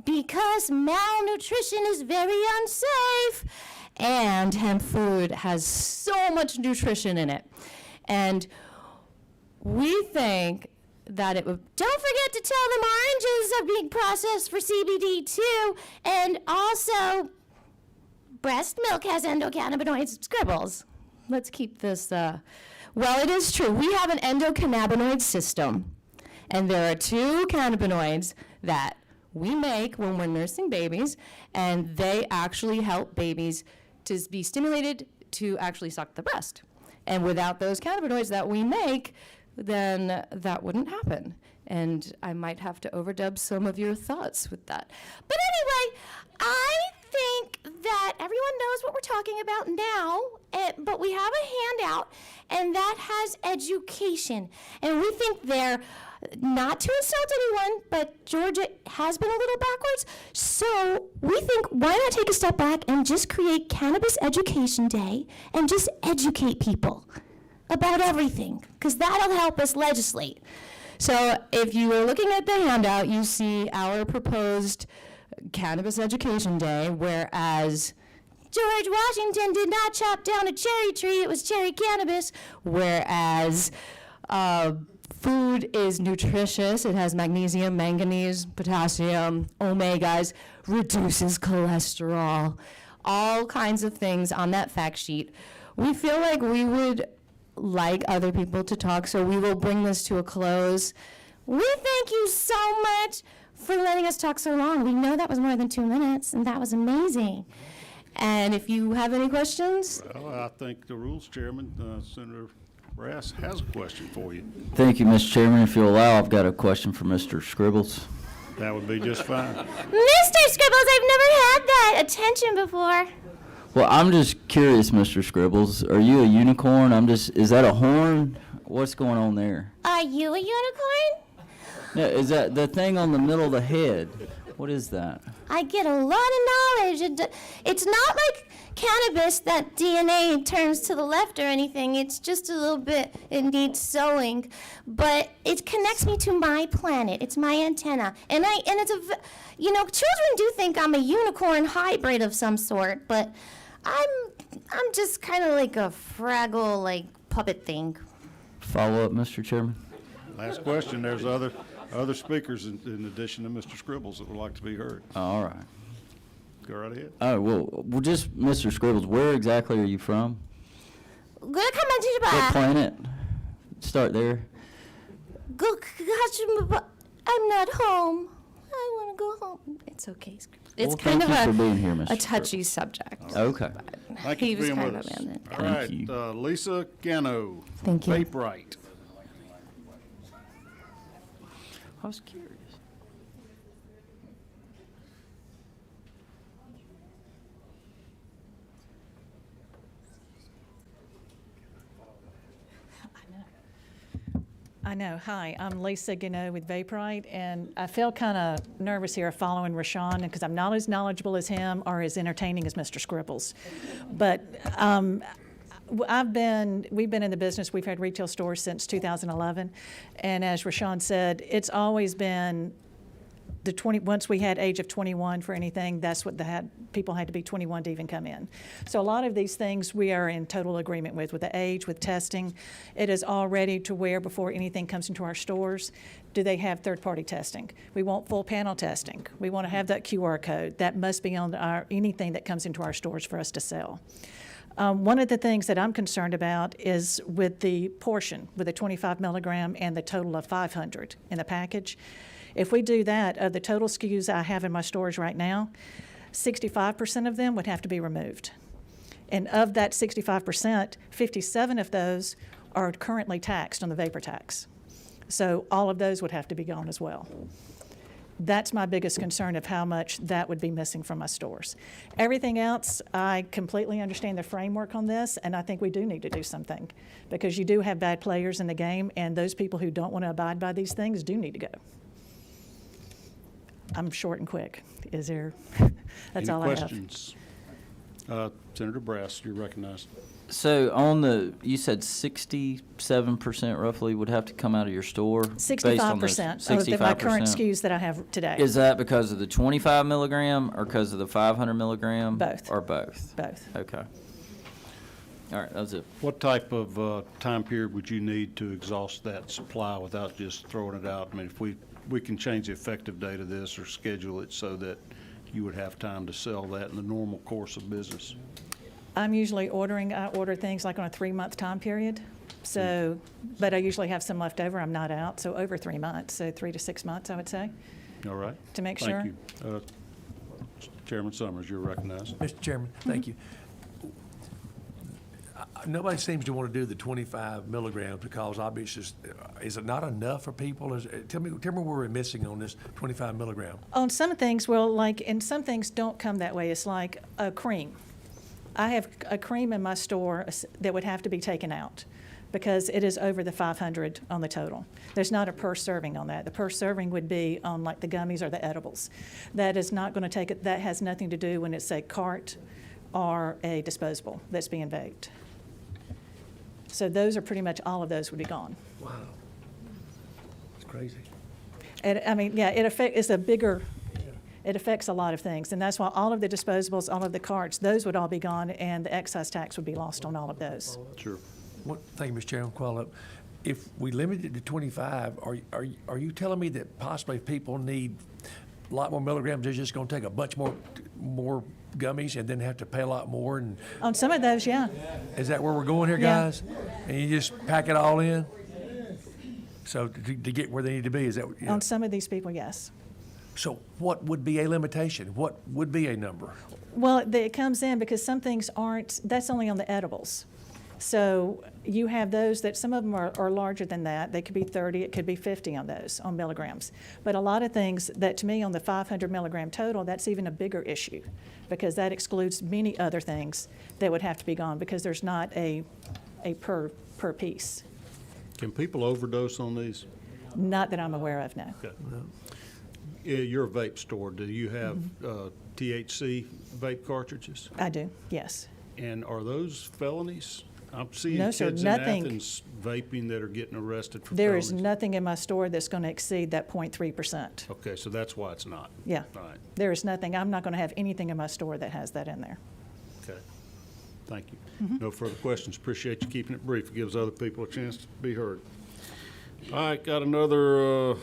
because malnutrition is very unsafe, and hemp food has so much nutrition in it. And we think that it would, don't forget to tell them oranges are being processed for CBD too, and also breast milk has endocannabinoids. Scribbles. Let's keep this, well, it is true. We have an endocannabinoid system, and there are 2 cannabinoids that we make when we're nursing babies, and they actually help babies to be stimulated to actually suck the breast. And without those cannabinoids that we make, then that wouldn't happen. And I might have to overdub some of your thoughts with that. But anyway, I think that everyone knows what we're talking about now, but we have a handout, and that has education. And we think they're, not to insult anyone, but Georgia has been a little backwards. So we think, why not take a step back and just create Cannabis Education Day and just educate people about everything, because that'll help us legislate. So if you are looking at the handout, you see our proposed Cannabis Education Day, whereas George Washington did not chop down a cherry tree, it was cherry cannabis, whereas food is nutritious. It has magnesium, manganese, potassium, omegas, reduces cholesterol, all kinds of things on that fact sheet. We feel like we would like other people to talk, so we will bring this to a close. We thank you so much for letting us talk so long. We know that was more than 2 minutes, and that was amazing. And if you have any questions? Well, I think the Rules Chairman, Senator Brass, has a question for you. Thank you, Mr. Chairman. If you'll allow, I've got a question for Mr. Scribbles. That would be just fine. Mr. Scribbles, I've never had that attention before. Well, I'm just curious, Mr. Scribbles. Are you a unicorn? Is that a horn? What's going on there? Are you a unicorn? No, is that the thing on the middle of the head? What is that? I get a lot of knowledge. It's not like cannabis that DNA turns to the left or anything. It's just a little bit, it needs sewing. But it connects me to my planet. It's my antenna. And it's children do think I'm a unicorn hybrid of some sort, but I'm just kind of like a fragile, like, puppet thing. Follow up, Mr. Chairman. Last question. There's other speakers in addition to Mr. Scribbles that would like to be heard. All right. Go right ahead. Oh, well, just Mr. Scribbles, where exactly are you from? Good, come on to the What bar. planet? Start there. Good, I'm not home. I want to go home. It's okay. It's Well, kind thank of you for being here, Mr. a touchy subject. Okay. Thank He you for was being kind with of us. a man. All Thank right, you. Lisa Gano. Thank you. Vape Right. I was curious. I know. Hi, I'm Lisa Gano with Vaporite, and I feel kind of nervous here following Rashawn because I'm not as knowledgeable as him or as entertaining as Mr. Scribbles. But we've been in the business, we've had retail stores since 2011, and as Rashawn said, it's always been once we had age of 21 for anything, that's what people had to be 21 to even come in. So a lot of these things we are in total agreement with the age, with testing. It is all ready to where before anything comes into our stores, do they have third-party testing? We want full panel testing. We want to have that QR code. That must be on anything that comes into our stores for us to sell. One of the things that I'm concerned about is with the portion, with the 25 milligram and the total of 500 in the package. If we do that, of the total SKUs I have in my stores right now, 65% of them would have to be removed. And of that 65%, 57 of those are currently taxed on the vapor tax. So all of those would have to be gone as well. That's my biggest concern of how much that would be missing from my stores. Everything else, I completely understand the framework on this, and I think we do need to do something because you do have bad players in the game, and those people who don't want to abide by these things do need to go. I'm short and quick. Is there? That's all I have. Any questions? Senator Brass, you're recognized. So you said 67% roughly would have to come out of your store? 65% of my current SKUs that I have today. Is that because of the 25 milligram or because of the 500 milligram? Both. Or both? Both. Okay. All right, that was it. What type of time period would you need to exhaust that supply without just throwing it out? I mean, if we can change the effective date of this or schedule it so that you would have time to sell that in the normal course of business. I'm usually I order things like on a 3-month time period. So, but I usually have some left over. I'm not out, so over 3 months, so 3 to 6 months, I would say. All right. To make sure. Thank you. Chairman Summers, you're recognized. Mr. Chairman, thank you. Nobody seems to want to do the 25 milligrams because obviously, is it not enough for people? Tell me where we're missing on this 25 milligram. On some things, and some things don't come that way. It's like a cream. I have a cream in my store that would have to be taken out because it is over the 500 on the total. There's not a per serving on that. The per serving would be on like the gummies or the edibles. That is not going to take it. That has nothing to do when it's a cart or a disposable that's being vaped. So those are pretty much all of those would be gone. Wow. That's crazy. And, I mean, yeah, it affects a lot of things. And that's why all of the disposables, all of the carts, those would all be gone, and the excise tax would be lost on all of those. Sure. Thank you, Mr. Chairman. Call up. If we limit it to 25, are you telling me that possibly if people need a lot more milligrams, they're just going to take a bunch more gummies and then have to pay a lot more? And on some of those, yeah. Is that where we're going here, guys? And you just pack it all in? So to get where they need to be, is that? Yeah. On some of these people, yes. So what would be a limitation? What would be a number? Well, it comes in because some things aren't, that's only on the edibles. So you have those that some of them are larger than that. They could be 30, it could be 50 on those, on milligrams. But a lot of things that to me on the 500 milligram total, that's even a bigger issue because that excludes many other things that would have to be gone because there's not a per piece. Can people overdose on these? Not that I'm aware of, no. Okay. Your vape store, do you have THC vape cartridges? I do, yes. And are those felonies? I'm seeing No, kids sir, in nothing. Athens vaping that are getting arrested for There felonies. is nothing in my store that's going to exceed that 0.3%. Okay, so that's why it's not. Yeah. All right. There is nothing. I'm not going to have anything in my store that has that in there. Okay. Thank you. No further questions. Appreciate you keeping it brief. It gives other people a chance to be heard. All right, got another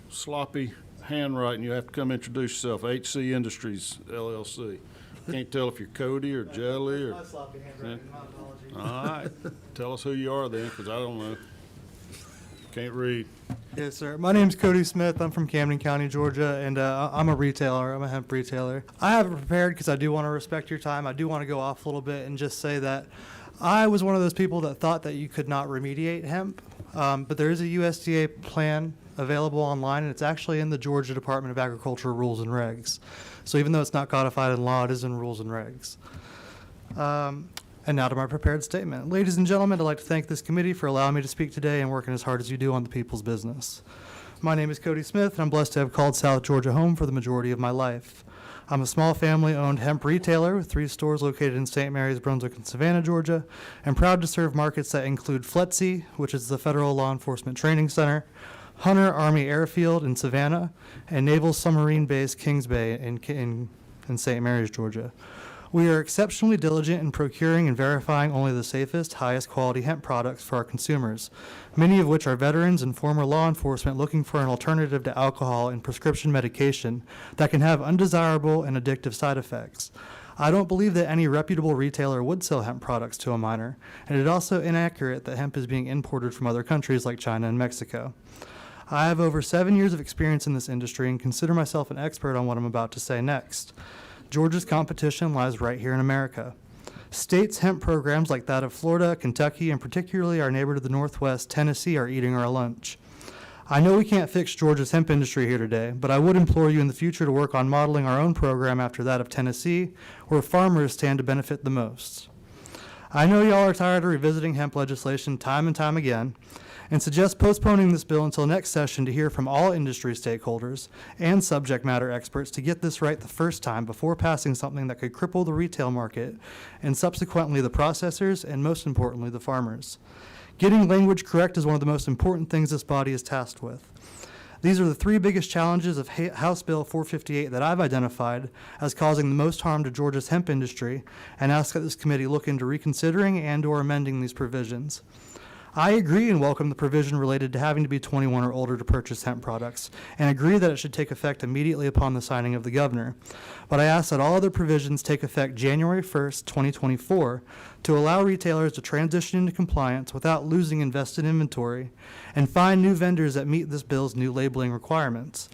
sloppy handwriting. You have to come introduce yourself. HC Industries, LLC. Can't tell if you're Cody or Jelly or. All right. Tell us who you are then, because I don't know. Can't read. Yes, sir. My name's Cody Smith. I'm from Camden County, Georgia, and I'm a retailer. I'm a hemp retailer. I have it prepared because I do want to respect your time. I do want to go off a little bit and just say that I was one of those people that thought that you could not remediate hemp, but there is a USDA plan available online, and it's actually in the Georgia Department of Agriculture rules and regs. So even though it's not codified in law, it is in rules and regs. And now to my prepared statement. Ladies and gentlemen, I'd like to thank this committee for allowing me to speak today and working as hard as you do on the people's business. My name is Cody Smith, and I'm blessed to have called South Georgia home for the majority of my life. I'm a small family-owned hemp retailer with 3 stores located in St. Mary's, Brunswick, and Savannah, Georgia, and proud to serve markets that include FLETC, which is the Federal Law Enforcement Training Center, Hunter Army Airfield in Savannah, and Naval Submarine Base Kings Bay in St. Mary's, Georgia. We are exceptionally diligent in procuring and verifying only the safest, highest quality hemp products for our consumers, many of which are veterans and former law enforcement looking for an alternative to alcohol and prescription medication that can have undesirable and addictive side effects. I don't believe that any reputable retailer would sell hemp products to a minor, and it is also inaccurate that hemp is being imported from other countries like China and Mexico. I have over 7 years of experience in this industry and consider myself an expert on what I'm about to say next. Georgia's competition lies right here in America. States' hemp programs like that of Florida, Kentucky, and particularly our neighbor to the northwest, Tennessee, are eating our lunch. I know we can't fix Georgia's hemp industry here today, but I would implore you in the future to work on modeling our own program after that of Tennessee, where farmers stand to benefit the most. I know y'all are tired of revisiting hemp legislation time and time again, and suggest postponing this bill until next session to hear from all industry stakeholders and subject matter experts to get this right the first time before passing something that could cripple the retail market and subsequently the processors and most importantly the farmers. Getting language correct is one of the most important things this body is tasked with. These are the 3 biggest challenges of House Bill 458 that I've identified as causing the most harm to Georgia's hemp industry and ask that this committee look into reconsidering and/or amending these provisions. I agree and welcome the provision related to having to be 21 or older to purchase hemp products, and agree that it should take effect immediately upon the signing of the governor. But I ask that all other provisions take effect January 1st, 2024, to allow retailers to transition into compliance without losing invested inventory, and find new vendors that meet this bill's new labeling requirements.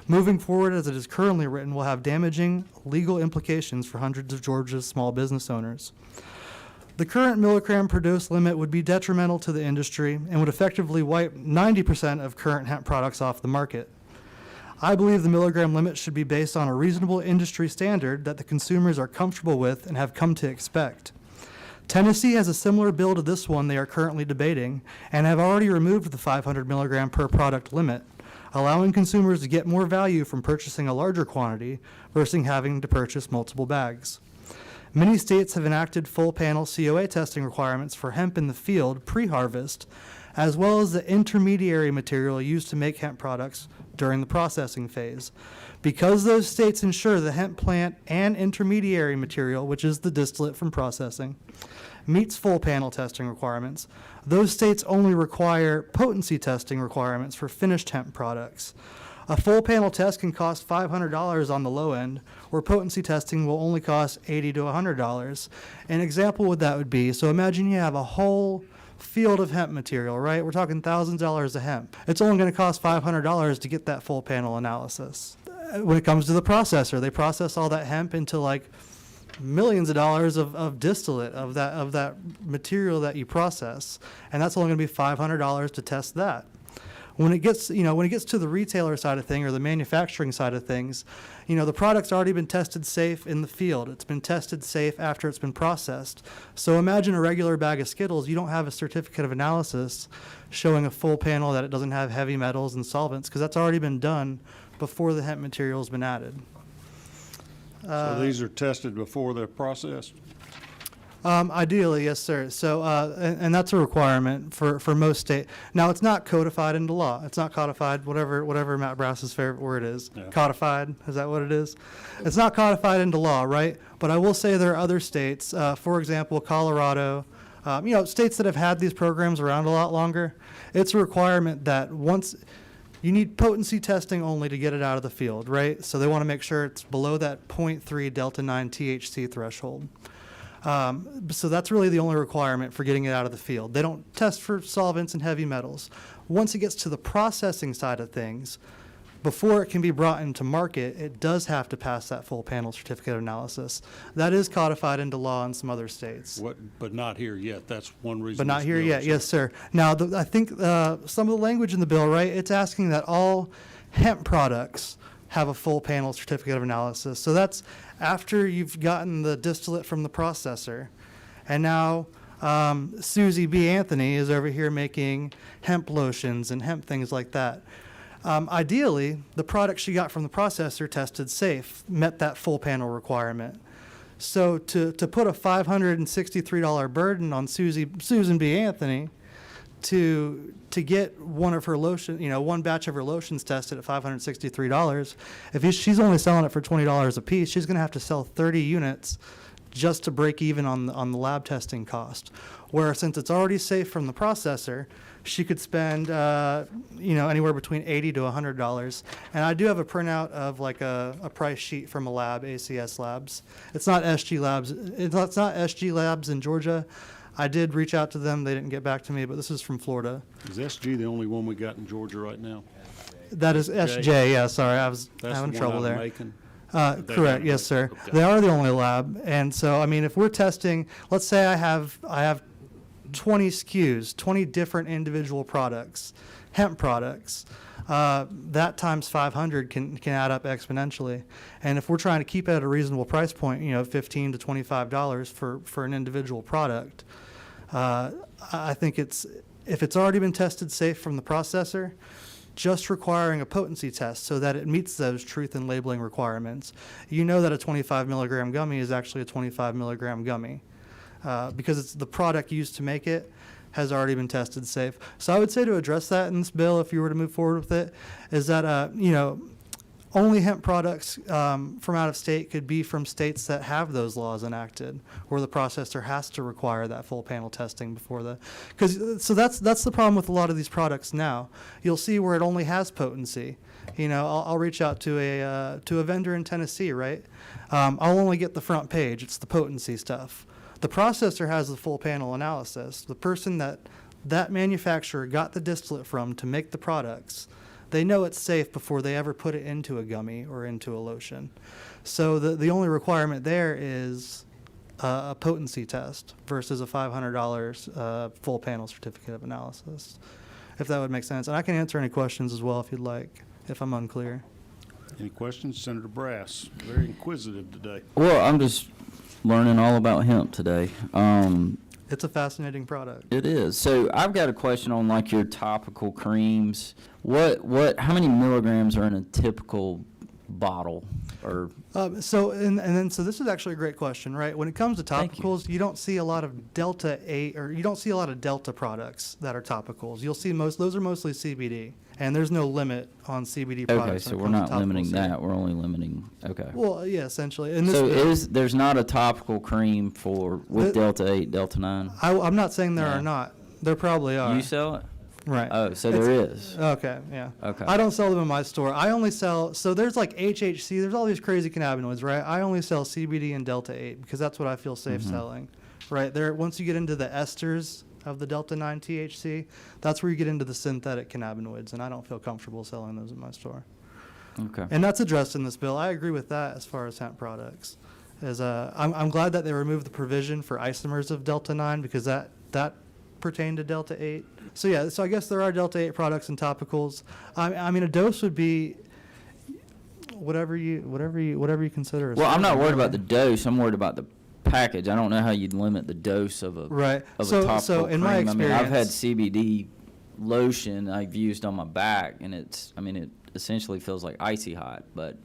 Moving forward as it is currently written will have damaging legal implications for hundreds of Georgia's small business owners. The current milligram per dose limit would be detrimental to the industry and would effectively wipe 90% of current hemp products off the market. I believe the milligram limit should be based on a reasonable industry standard that the consumers are comfortable with and have come to expect. Tennessee has a similar bill to this one they are currently debating and have already removed the 500 milligram per product limit, allowing consumers to get more value from purchasing a larger quantity versus having to purchase multiple bags. Many states have enacted full panel COA testing requirements for hemp in the field pre-harvest, as well as the intermediary material used to make hemp products during the processing phase. Because those states ensure the hemp plant and intermediary material, which is the distillate from processing, meets full panel testing requirements, those states only require potency testing requirements for finished hemp products. A full panel test can cost $500 on the low end, where potency testing will only cost $80 to $100. An example what that would be, so imagine you have a whole field of hemp material, right? We're talking thousands of dollars of hemp. It's only going to cost $500 to get that full panel analysis. When it comes to the processor, they process all that hemp into like millions of dollars of distillate of that material that you process, and that's only going to be $500 to test that. When it gets to the retailer side of things or the manufacturing side of things, the product's already been tested safe in the field. It's been tested safe after it's been processed. So imagine a regular bag of Skittles. You don't have a certificate of analysis showing a full panel that it doesn't have heavy metals and solvents, because that's already been done before the hemp material has been added. So these are tested before they're processed? Ideally, yes, sir. So, and that's a requirement for most states. Now, it's not codified into law. It's not codified, whatever Matt Brass's favorite word is. Yeah. Codified, is that what it is? It's not codified into law, right? But I will say there are other states, for example, Colorado, states that have had these programs around a lot longer. It's a requirement that once you need potency testing only to get it out of the field, right? So they want to make sure it's below that 0.3 delta 9 THC threshold. So that's really the only requirement for getting it out of the field. They don't test for solvents and heavy metals. Once it gets to the processing side of things, before it can be brought into market, it does have to pass that full panel certificate of analysis. That is codified into law in some other states. But not here yet. That's one reason. But not this here bill yet, is yes, sir. Now, I think some of the language in the bill, right, it's asking that all hemp products have a full panel certificate of analysis. So that's after you've gotten the distillate from the processor. And now Susie B. Anthony is over here making hemp lotions and hemp things like that. Ideally, the product she got from the processor tested safe, met that full panel requirement. So to put a $563 burden on Susan B. Anthony to get one of her one batch of her lotions tested at $563, if she's only selling it for $20 a piece, she's going to have to sell 30 units just to break even on the lab testing cost. Where since it's already safe from the processor, she could spend anywhere between $80 to $100. And I do have a printout of like a price sheet from a lab, ACS Labs. It's not SG Labs. It's not SG Labs in Georgia. I did reach out to them. They didn't get back to me, but this is from Florida. Is SG the only one we got in Georgia right now? That is SJ. Yeah, sorry, I was having trouble there. Correct. Yes, sir. Okay. They are the only lab, and so I mean, if we're testing, let's say I have 20 SKUs, 20 different individual products, hemp products. That times 500 can add up exponentially. And if we're trying to keep it at a reasonable price point, $15 to $25 for an individual product, I think if it's already been tested safe from the processor, just requiring a potency test so that it meets those truth in labeling requirements. You know that a 25 milligram gummy is actually a 25 milligram gummy because it's the product used to make it has already been tested safe. So I would say to address that in this bill, if you were to move forward with it, is that only hemp products from out of state could be from states that have those laws enacted, where the processor has to require that full panel testing before so that's the problem with a lot of these products now. You'll see where it only has potency. I'll reach out to a vendor in Tennessee, right? I'll only get the front page. It's the potency stuff. The processor has the full panel analysis. The person that manufacturer got the distillate from to make the products, they know it's safe before they ever put it into a gummy or into a lotion. So the only requirement there is a potency test versus a $500 full panel certificate of analysis, if that would make sense. And I can answer any questions as well if you'd like, if I'm unclear. Any questions? Senator Brass, very inquisitive today. Well, I'm just learning all about hemp today. It's a fascinating product. It is. So I've got a question on like your topical creams. How many milligrams are in a typical bottle? Or so this is actually a great question, right? When it comes to topicals, you don't see a lot of Delta 8 or you don't see a lot of Delta products that are topicals. You'll see those are mostly CBD, and there's no limit on CBD products. Okay, so we're not limiting that. We're only limiting. Okay. Well, yeah, essentially. There's not a topical cream with Delta 8, Delta 9? I'm not saying there are not. There probably are. You sell it? Right. Oh, so there is. Okay, yeah. Okay. I don't sell them in my store. I only sell, so there's like HHC, there's all these crazy cannabinoids, right? I only sell CBD and Delta 8 because that's what I feel safe selling, right? Once you get into the esters of the Delta 9 THC, that's where you get into the synthetic cannabinoids, and I don't feel comfortable selling those in my store. Okay. And that's addressed in this bill. I agree with that as far as hemp products. I'm glad that they removed the provision for isomers of Delta 9 because that pertain to Delta 8. So yeah, so I guess there are Delta 8 products and topicals. I mean, a dose would be whatever you consider. Well, I'm not worried about the dose. I'm worried about the package. I don't know how you'd limit the dose of a topical so in cream. my experience, I've had CBD lotion I've used on my back, and it essentially feels like icy hot, but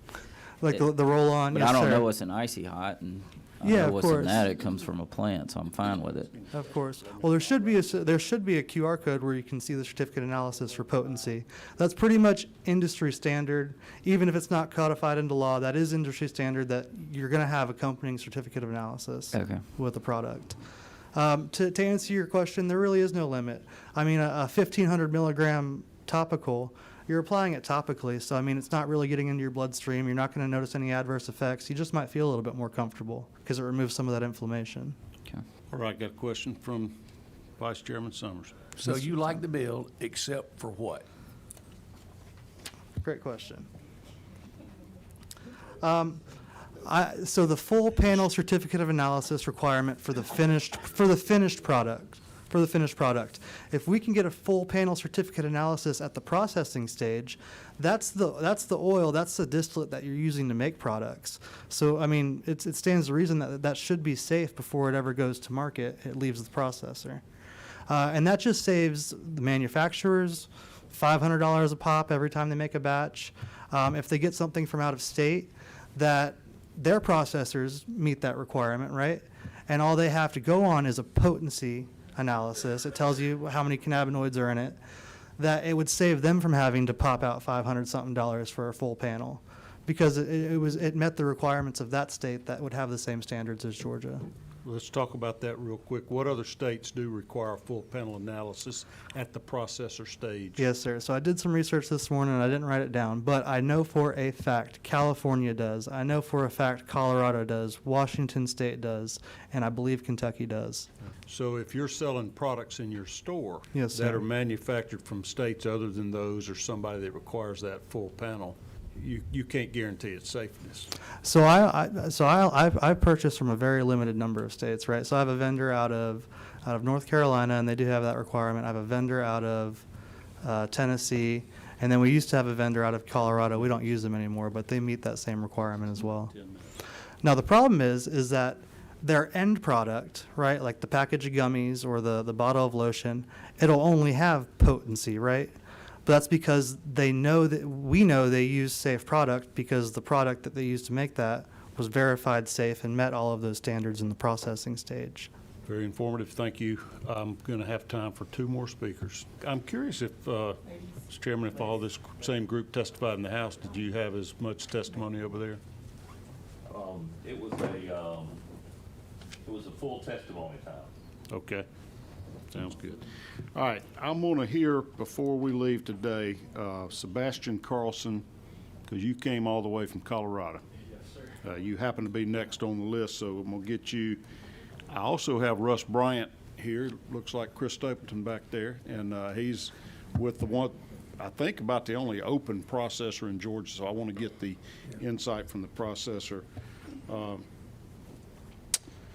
like the roll-on. But yes, I don't sir. know what's an icy hot, and I yeah, know of what's in course. that. It comes from a plant, so I'm fine with it. Of course. Well, there should be a QR code where you can see the certificate analysis for potency. That's pretty much industry standard. Even if it's not codified into law, that is industry standard that you're going to have accompanying certificate of analysis with the product. To answer your question, there really is no limit. I mean, a 1,500 milligram topical you're applying it topically. So, I mean, it's not really getting into your bloodstream. You're not going to notice any adverse effects. You just might feel a little bit more comfortable because it removes some of that inflammation. All right, got a question from Vice Chairman Summers. So you like the bill except for what? Great question. So the full panel certificate of analysis requirement for the finished product. If we can get a full panel certificate analysis at the processing stage, that's the oil, that's the distillate that you're using to make products. So I mean, it stands to reason that should be safe before it ever goes to market. It leaves the processor, and that just saves the manufacturers $500 a pop every time they make a batch. If they get something from out of state, that their processors meet that requirement, right? And all they have to go on is a potency analysis. It tells you how many cannabinoids are in it. That it would save them from having to pop out $500-something for a full panel, because it met the requirements of that state that would have the same standards as Georgia. Let's talk about that real quick. What other states do require a full panel analysis at the processor stage? Yes, sir. So I did some research this morning, and I didn't write it down, but I know for a fact California does. I know for a fact Colorado does, Washington State does, and I believe Kentucky does. So if you're selling products in your store Yes, that sir. are manufactured from states other than those, or somebody that requires that full panel, you can't guarantee its safeness. So I purchase from a very limited number of states, right? So I have a vendor out of North Carolina, and they do have that requirement. I have a vendor out of Tennessee, and then we used to have a vendor out of Colorado. We don't use them anymore, but they meet that same requirement as well. Now the problem is that their end product, right, like the package of gummies or the bottle of lotion, it'll only have potency, right? But that's because we know they use safe product, because the product that they used to make that was verified safe and met all of those standards in the processing stage. Very informative, thank you. I'm going to have time for 2 more speakers. I'm curious if, Mr. Chairman, if all this same group testified in the House, did you have as much testimony over there? It was a full testimony time. Okay, sounds good. All right, I'm going to hear, before we leave today, Sebastian Carlson, because you came all the way from Colorado. Yes, sir. You happen to be next on the list, so I'm going to get you. I also have Russ Bryant here. Looks like Chris Stapleton back there, and he's with the one, I think, about the only open processor in Georgia, so I want to get the insight from the processor.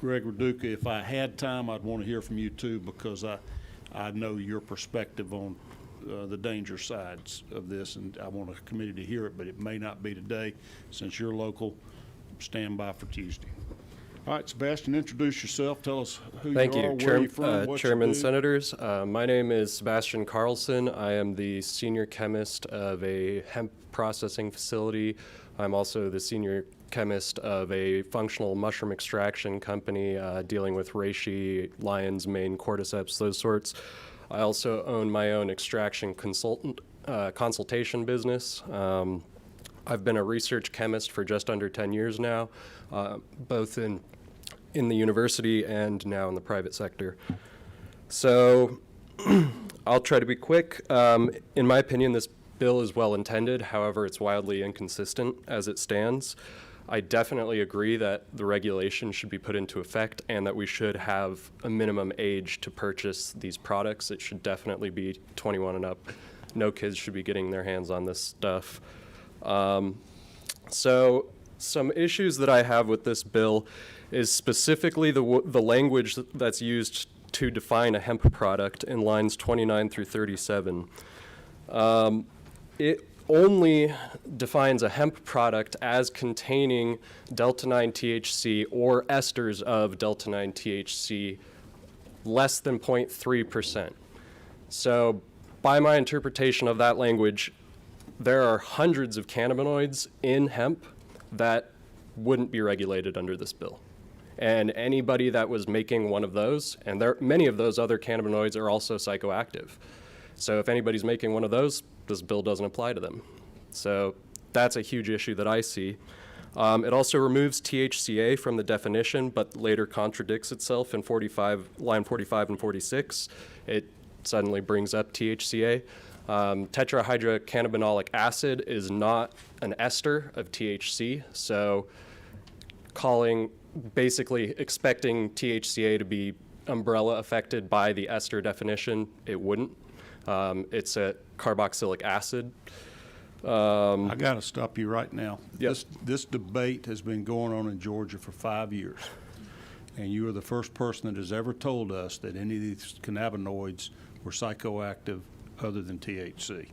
Greg Raduca, if I had time, I'd want to hear from you too, because I know your perspective on the danger sides of this, and I want a committee to hear it, but it may not be today. Since you're local, stand by for Tuesday. All right, Sebastian, introduce yourself. Tell us who Thank you you, are, where you're from, what Chairman, you do. Senators. My name is Sebastian Carlson. I am the senior chemist of a hemp processing facility. I'm also the senior chemist of a functional mushroom extraction company dealing with reishi, lion's mane, cordyceps, those sorts. I also own my own extraction consultation business. I've been a research chemist for just under 10 years now, both in the university and now in the private sector. So I'll try to be quick. In my opinion, this bill is well intended. However, it's wildly inconsistent as it stands. I definitely agree that the regulation should be put into effect and that we should have a minimum age to purchase these products. It should definitely be 21 and up. No kids should be getting their hands on this stuff. So some issues that I have with this bill is specifically the language that's used to define a hemp product in lines 29 through 37. It only defines a hemp product as containing delta-9 THC or esters of delta-9 THC less than 0.3%. So by my interpretation of that language, there are hundreds of cannabinoids in hemp that wouldn't be regulated under this bill. And anybody that was making one of those, and many of those other cannabinoids are also psychoactive. So if anybody's making one of those, this bill doesn't apply to them. So that's a huge issue that I see. It also removes THCA from the definition, but later contradicts itself in line 45 and 46. It suddenly brings up THCA. Tetrahydrocannabinolic acid is not an ester of THC, so basically expecting THCA to be umbrella affected by the ester definition, it wouldn't. It's a carboxylic acid. I got to stop you right now. Yep. This debate has been going on in Georgia for 5 years, and you are the first person that has ever told us that any of these cannabinoids were psychoactive other than THC.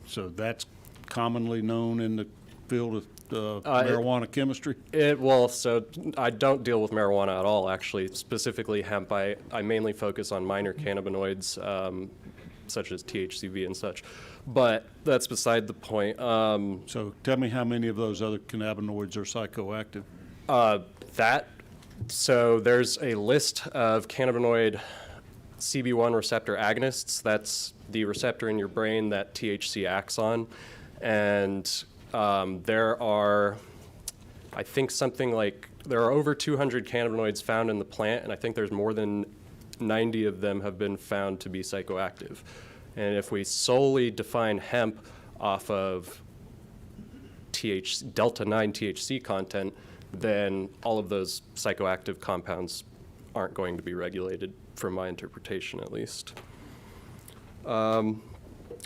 So that's commonly known in the field of marijuana chemistry? So I don't deal with marijuana at all, actually. Specifically hemp, I mainly focus on minor cannabinoids, such as THCV and such. But that's beside the point. So tell me how many of those other cannabinoids are psychoactive? So there's a list of cannabinoid CB1 receptor agonists. That's the receptor in your brain that THC acts on. And there are, I think there are over 200 cannabinoids found in the plant, and I think there's more than 90 of them have been found to be psychoactive. And if we solely define hemp off of delta 9 THC content, then all of those psychoactive compounds aren't going to be regulated, from my interpretation at least.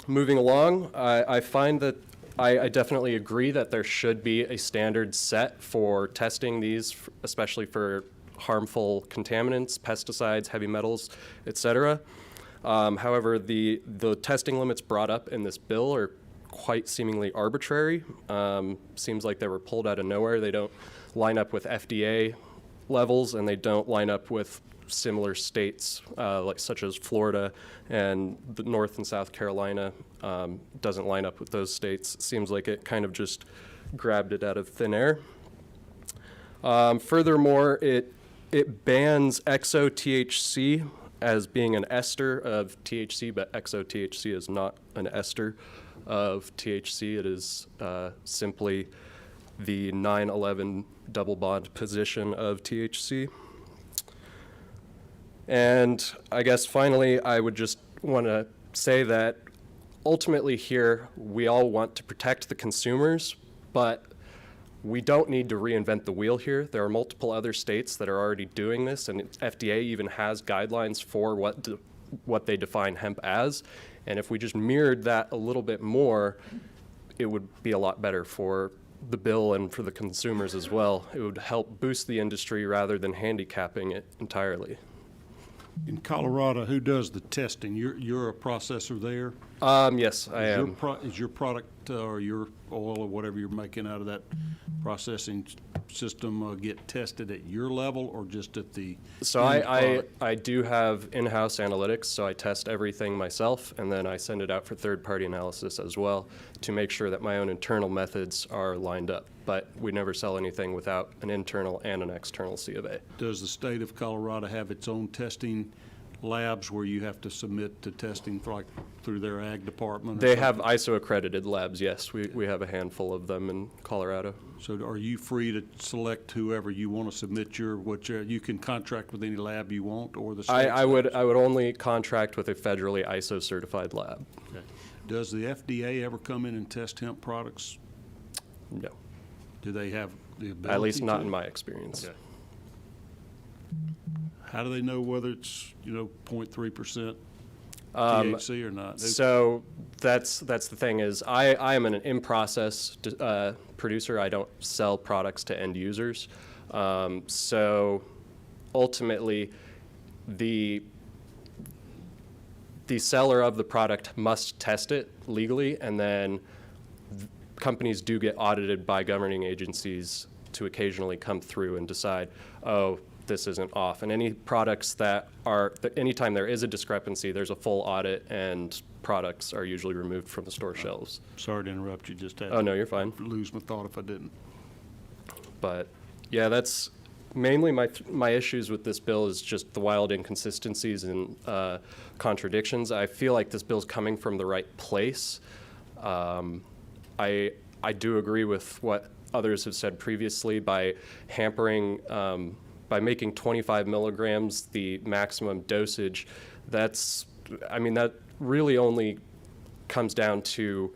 Moving along, I find that I definitely agree that there should be a standard set for testing these, especially for harmful contaminants, pesticides, heavy metals, etc. However, the testing limits brought up in this bill are quite seemingly arbitrary. Seems like they were pulled out of nowhere. They don't line up with FDA levels, and they don't line up with similar states, such as Florida, and the North and South Carolina doesn't line up with those states. It seems like it kind of just grabbed it out of thin air. Furthermore, it bans exo-THC as being an ester of THC, but exo-THC is not an ester of THC. It is simply the 9/11 double bond position of THC. And I guess finally, I would just want to say that ultimately here, we all want to protect the consumers, but we don't need to reinvent the wheel here. There are multiple other states that are already doing this, and FDA even has guidelines for what they define hemp as. And if we just mirrored that a little bit more, it would be a lot better for the bill and for the consumers as well. It would help boost the industry rather than handicapping it entirely. In Colorado, who does the testing? You're a processor there? Yes, I am. Is your product or your oil or whatever you're making out of that processing system get tested at your level or just at the So I do have in-house analytics, so I test everything myself, and then I send it out for third-party analysis as well to make sure that my own internal methods are lined up. But we never sell anything without an internal and an external C of A. Does the state of Colorado have its own testing labs where you have to submit to testing through their ag department? They have ISO accredited labs, yes. We have a handful of them in Colorado. So are you free to select whoever you want to submit you can contract with any lab you want, or the state? I would only contract with a federally ISO certified lab. Okay. Does the FDA ever come in and test hemp products? No. Do they have the ability? At least not in my experience. Okay. How do they know whether it's 0.3% THC or not? So that's the thing is I am an in-process producer. I don't sell products to end users. So ultimately, the seller of the product must test it legally, and then companies do get audited by governing agencies to occasionally come through and decide, oh, this isn't off. And any products anytime there is a discrepancy, there's a full audit and products are usually removed from the store shelves. Sorry to interrupt you, just had Oh, no, you're fine. lose my thought if I didn't. But yeah, that's mainly my issues with this bill is just the wild inconsistencies and contradictions. I feel like this bill's coming from the right place. I do agree with what others have said previously by hampering, by making 25 milligrams the maximum dosage. That really only comes down to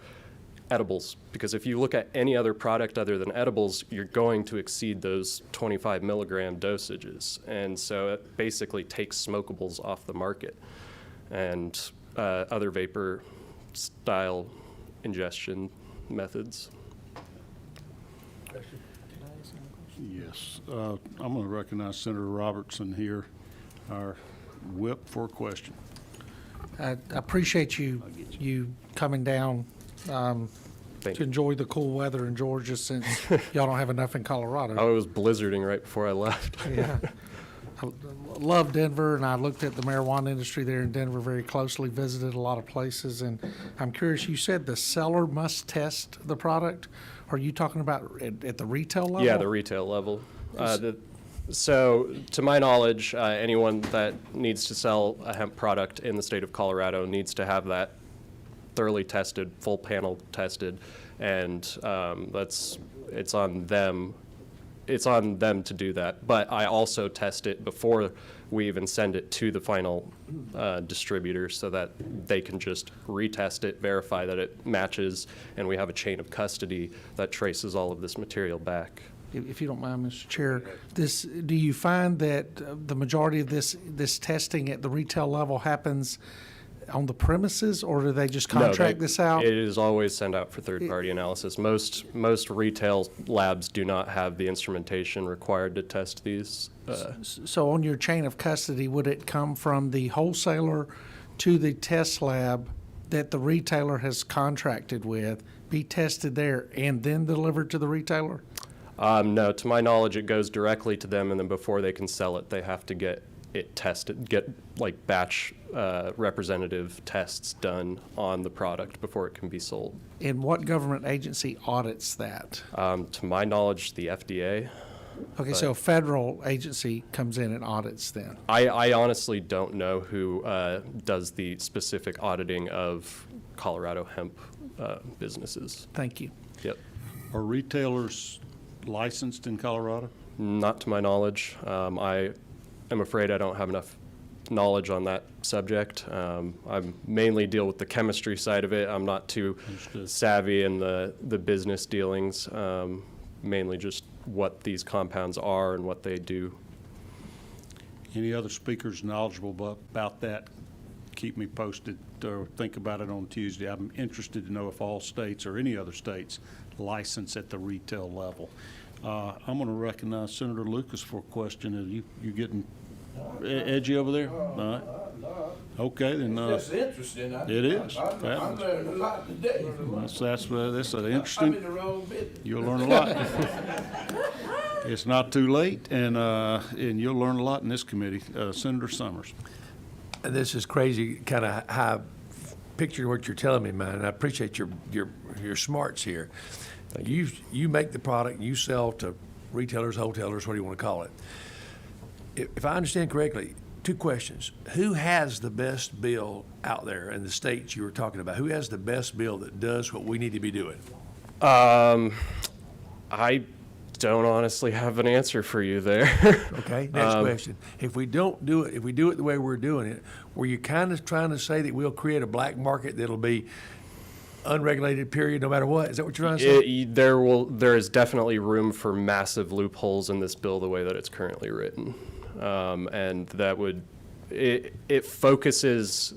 edibles, because if you look at any other product other than edibles, you're going to exceed those 25 milligram dosages. And so it basically takes smokables off the market and other vapor style ingestion methods. Yes. I'm going to recognize Senator Robertson here, our whip, for a question. I appreciate you coming down to enjoy the cool weather in Georgia, since y'all don't have enough in Colorado. Oh, it was blizzarding right before I left. Yeah. I love Denver, and I looked at the marijuana industry there in Denver very closely, visited a lot of places, and I'm curious, you said the seller must test the product. Are you talking about at the retail level? Yeah, the retail level. So, to my knowledge, anyone that needs to sell a hemp product in the state of Colorado needs to have that thoroughly tested, full panel tested, and it's on them. It's on them to do that. But I also test it before we even send it to the final distributor, so that they can just retest it, verify that it matches, and we have a chain of custody that traces all of this material back. If you don't mind, Mr. Chair, do you find that the majority of this testing at the retail level happens on the premises, or do they just contract this out? It is always sent out for third-party analysis. Most retail labs do not have the instrumentation required to test these. So on your chain of custody, would it come from the wholesaler to the test lab that the retailer has contracted with, be tested there, and then delivered to the retailer? No, to my knowledge, it goes directly to them, and then before they can sell it, they have to get it tested, get like batch representative tests done on the product before it can be sold. And what government agency audits that? To my knowledge, the FDA. Okay, so a federal agency comes in and audits then? I honestly don't know who does the specific auditing of Colorado hemp businesses. Thank you. Yep. Are retailers licensed in Colorado? Not to my knowledge. I am afraid I don't have enough knowledge on that subject. I mainly deal with the chemistry side of it. I'm not too savvy in the business dealings, mainly just what these compounds are and what they do. Any other speakers knowledgeable about that? Keep me posted or think about it on Tuesday. I'm interested to know if all states or any other states license at the retail level. I'm going to recognize Senator Lucas for a question. Are you getting edgy over there? All right. Okay, then. It's interesting. It is. I learned a lot today. That's an interesting. I'm in the wrong business. You'll learn a lot. It's not too late, and you'll learn a lot in this committee. Senator Summers. And this is crazy, kind of how picture what you're telling me, man. And I appreciate your smarts here. You make the product, you sell to retailers, wholesalers, what do you want to call it? If I understand correctly, two questions. Who has the best bill out there in the states you were talking about? Who has the best bill that does what we need to be doing? I don't honestly have an answer for you there. Okay, next question. If we don't do it, if we do it the way we're doing it, were you kind of trying to say that we'll create a black market that'll be unregulated, period, no matter what? Is that what you're trying to say? There is definitely room for massive loopholes in this bill the way that it's currently written. And that would, it focuses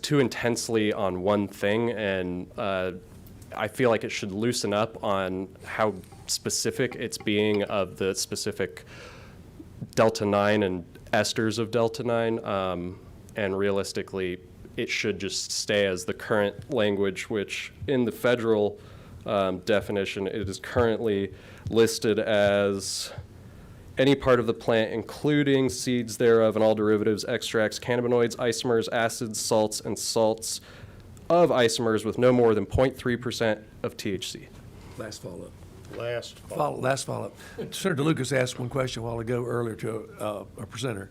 too intensely on one thing, and I feel like it should loosen up on how specific it's being of the specific Delta-9 and esters of Delta-9, and realistically, it should just stay as the current language, which in the federal definition, it is currently listed as any part of the plant, including seeds thereof and all derivatives, extracts, cannabinoids, isomers, acids, salts, and salts of isomers with no more than 0.3% of THC. Last follow-up. Last follow-up. Senator Lucas asked one question a while ago earlier to a presenter.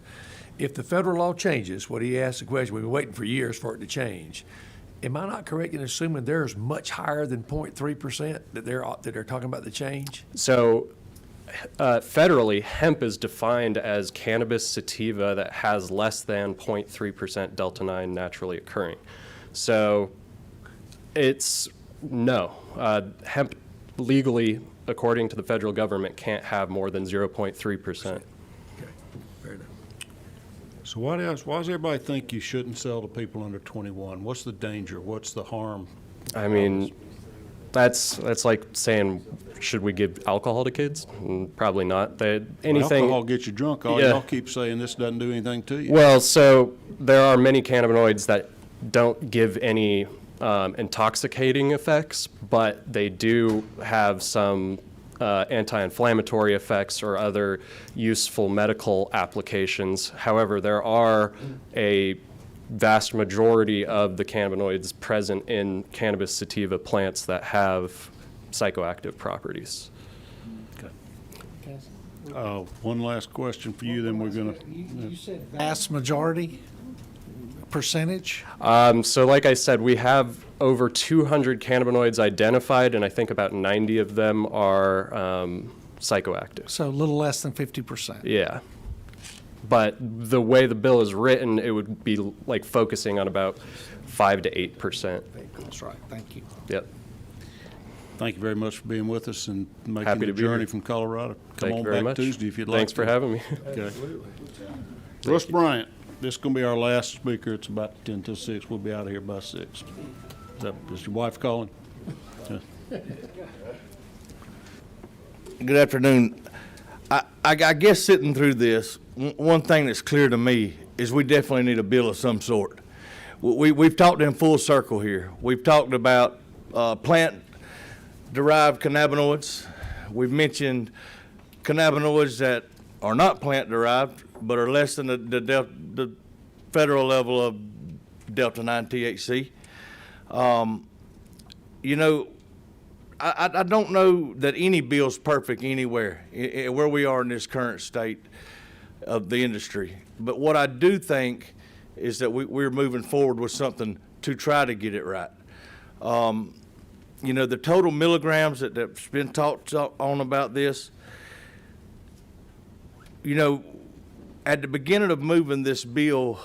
If the federal law changes, what he asked the question, we've been waiting for years for it to change. Am I not correct in assuming there's much higher than 0.3% that they're talking about the change? So federally, hemp is defined as cannabis sativa that has less than 0.3% delta-9 naturally occurring. So it's no. Hemp legally, according to the federal government, can't have more than 0.3%. So why does everybody think you shouldn't sell to people under 21? What's the danger? What's the harm? I mean, that's like saying, should we give alcohol to kids? Probably not. Anything. Alcohol gets you drunk. All y'all keep saying this doesn't do anything to you. Well, so there are many cannabinoids that don't give any intoxicating effects, but they do have some anti-inflammatory effects or other useful medical applications. However, there are a vast majority of the cannabinoids present in cannabis sativa plants that have psychoactive properties. One last question for you, then we're going to... You said vast majority percentage? So like I said, we have over 200 cannabinoids identified, and I think about 90 of them are psychoactive. So a little less than 50%. Yeah. But the way the bill is written, it would be like focusing on about 5 to 8%. That's right. Thank you. Yep. Thank you very much for being with us and making Happy the to be journey here. from Colorado. Come Thank you on very back much. Tuesday if you'd like. Thanks for having me. Okay. Russ Bryant, this is going to be our last speaker. It's about 10 till 6. We'll be out of here by 6. Is your wife calling? Good afternoon. I guess sitting through this, one thing that's clear to me is we definitely need a bill of some sort. We've talked in full circle here. We've talked about plant-derived cannabinoids. We've mentioned cannabinoids that are not plant-derived but are less than the federal level of delta-9 THC. You know, I don't know that any bill's perfect anywhere where we are in this current state of the industry. But what I do think is that we're moving forward with something to try to get it right. You know, the total milligrams that's been talked on about this, you know, at the beginning of moving this bill,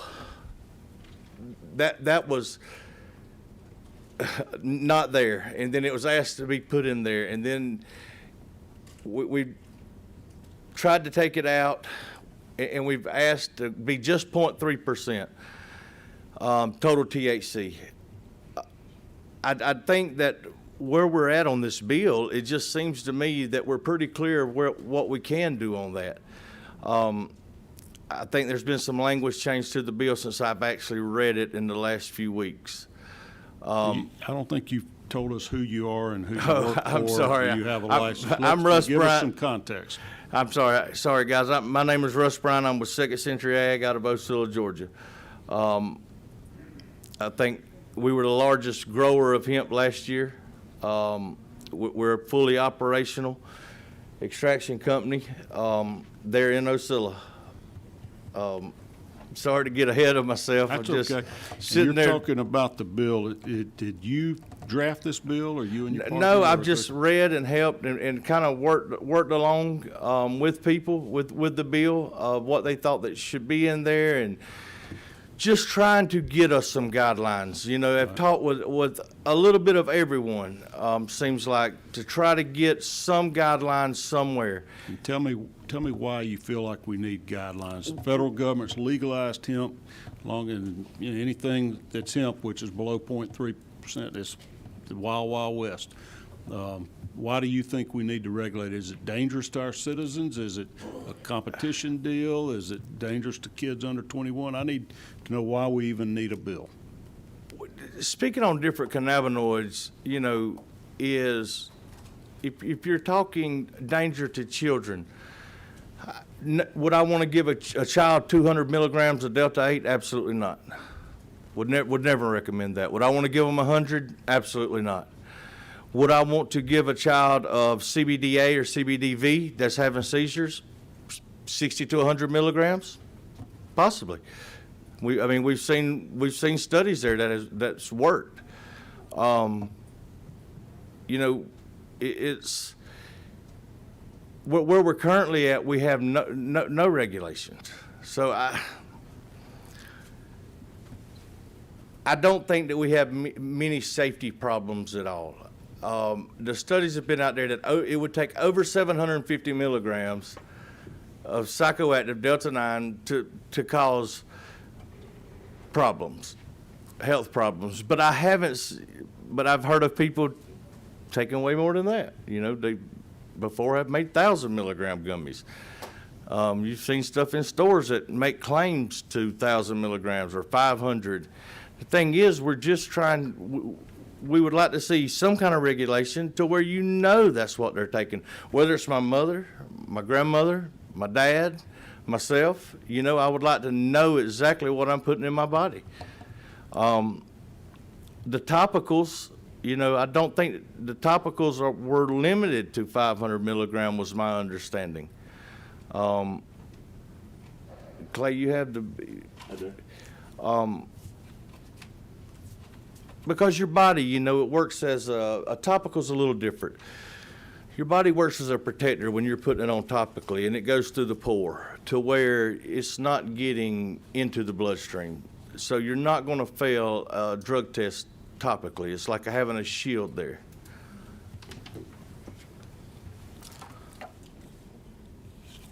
that was not there, and then it was asked to be put in there, and then we tried to take it out, and we've asked to be just 0.3% total THC. I think that where we're at on this bill, it just seems to me that we're pretty clear of what we can do on that. I think there's been some language change to the bill since I've actually read it in the last few weeks. I don't think you've told us who you are and who you work for. I'm sorry. You have a license. I'm Russ Give us Bryant. some context. I'm sorry. Sorry, guys. My name is Russ Bryant. I'm with Second Century Ag out of Osceola, Georgia. I think we were the largest grower of hemp last year. We're a fully operational extraction company there in Osceola. Sorry to get ahead of myself. That's I'm just okay. sitting You're there. talking about the bill. Did you draft this bill, or you and your partner? No, I've just read and helped and kind of worked along with people with the bill of what they thought that should be in there, and just trying to get us some guidelines. You know, I've talked with a little bit of everyone, seems like, to try to get some guidelines somewhere. And tell me why you feel like we need guidelines. The federal government's legalized hemp, and anything that's hemp, which is below 0.3%, is the wild west. Why do you think we need to regulate it? Is it dangerous to our citizens? Is it a competition deal? Is it dangerous to kids under 21? I need to know why we even need a bill. Speaking on different cannabinoids, you know, is if you're talking danger to children, would I want to give a child 200 milligrams of Delta-8? Absolutely not. Would never recommend that. Would I want to give them 100? Absolutely not. Would I want to give a child of CBD-A or CBD-V that's having seizures 60 to 100 milligrams? Possibly. We've seen studies there that's worked. You know, it's where we're currently at, we have no regulations. So I don't think that we have many safety problems at all. The studies have been out there that it would take over 750 milligrams of psychoactive Delta-9 to cause problems, health problems. But I've heard of people taking way more than that. You know, they before have made 1,000 milligram gummies. You've seen stuff in stores that make claims to 1,000 milligrams or 500. The thing is, we're just trying, we would like to see some kind of regulation to where you know that's what they're taking. Whether it's my mother, my grandmother, my dad, myself, you know, I would like to know exactly what I'm putting in my body. The topicals, you know, I don't think the topicals were limited to 500 milligram was my understanding. Clay, you have the, I do. Because your body, you know, it works as a topical's a little different. Your body works as a protector when you're putting it on topically, and it goes through the pore to where it's not getting into the bloodstream. So you're not going to fail a drug test topically. It's like having a shield there.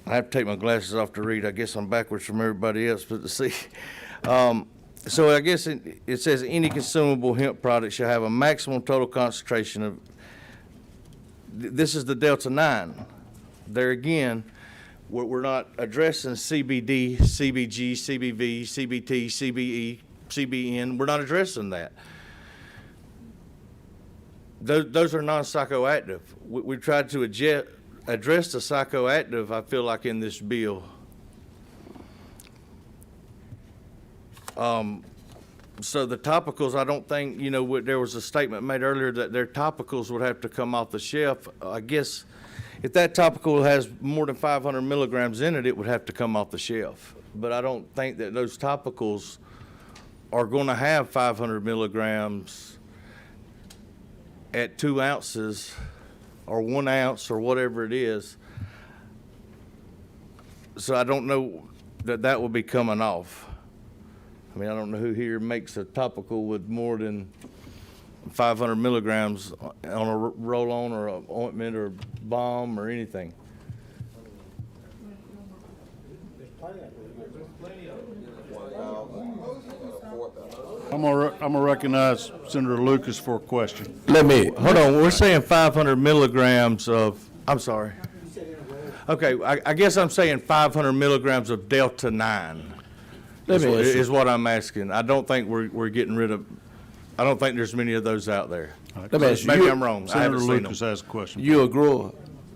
I have to take my glasses off to read. I guess I'm backwards from everybody else, but to see. So I guess it says any consumable hemp product shall have a maximum total concentration of, this is the Delta-9. There again, we're not addressing CBD, CBG, CBV, CBT, CBE, CBN. We're not addressing that. Those are non-psychoactive. We tried to address the psychoactive, I feel like, in this bill. So the topicals, I don't think, you know, there was a statement made earlier that their topicals would have to come off the shelf. I guess if that topical has more than 500 milligrams in it, it would have to come off the shelf. But I don't think that those topicals are going to have 500 milligrams at 2 ounces or 1 ounce or whatever it is. So I don't know that that will be coming off. I mean, I don't know who here makes a topical with more than 500 milligrams on a roll-on or an ointment or balm or anything. I'm gonna recognize Senator Lucas for a question. Hold on, we're saying 500 milligrams of, I'm sorry. Okay, I guess I'm saying 500 milligrams of Delta-9 is what I'm asking. I don't think we're getting rid of, I don't think there's many of those out there. Let me ask you, Maybe I'm wrong. I Senator haven't seen Lucas them. has a question. You a grower?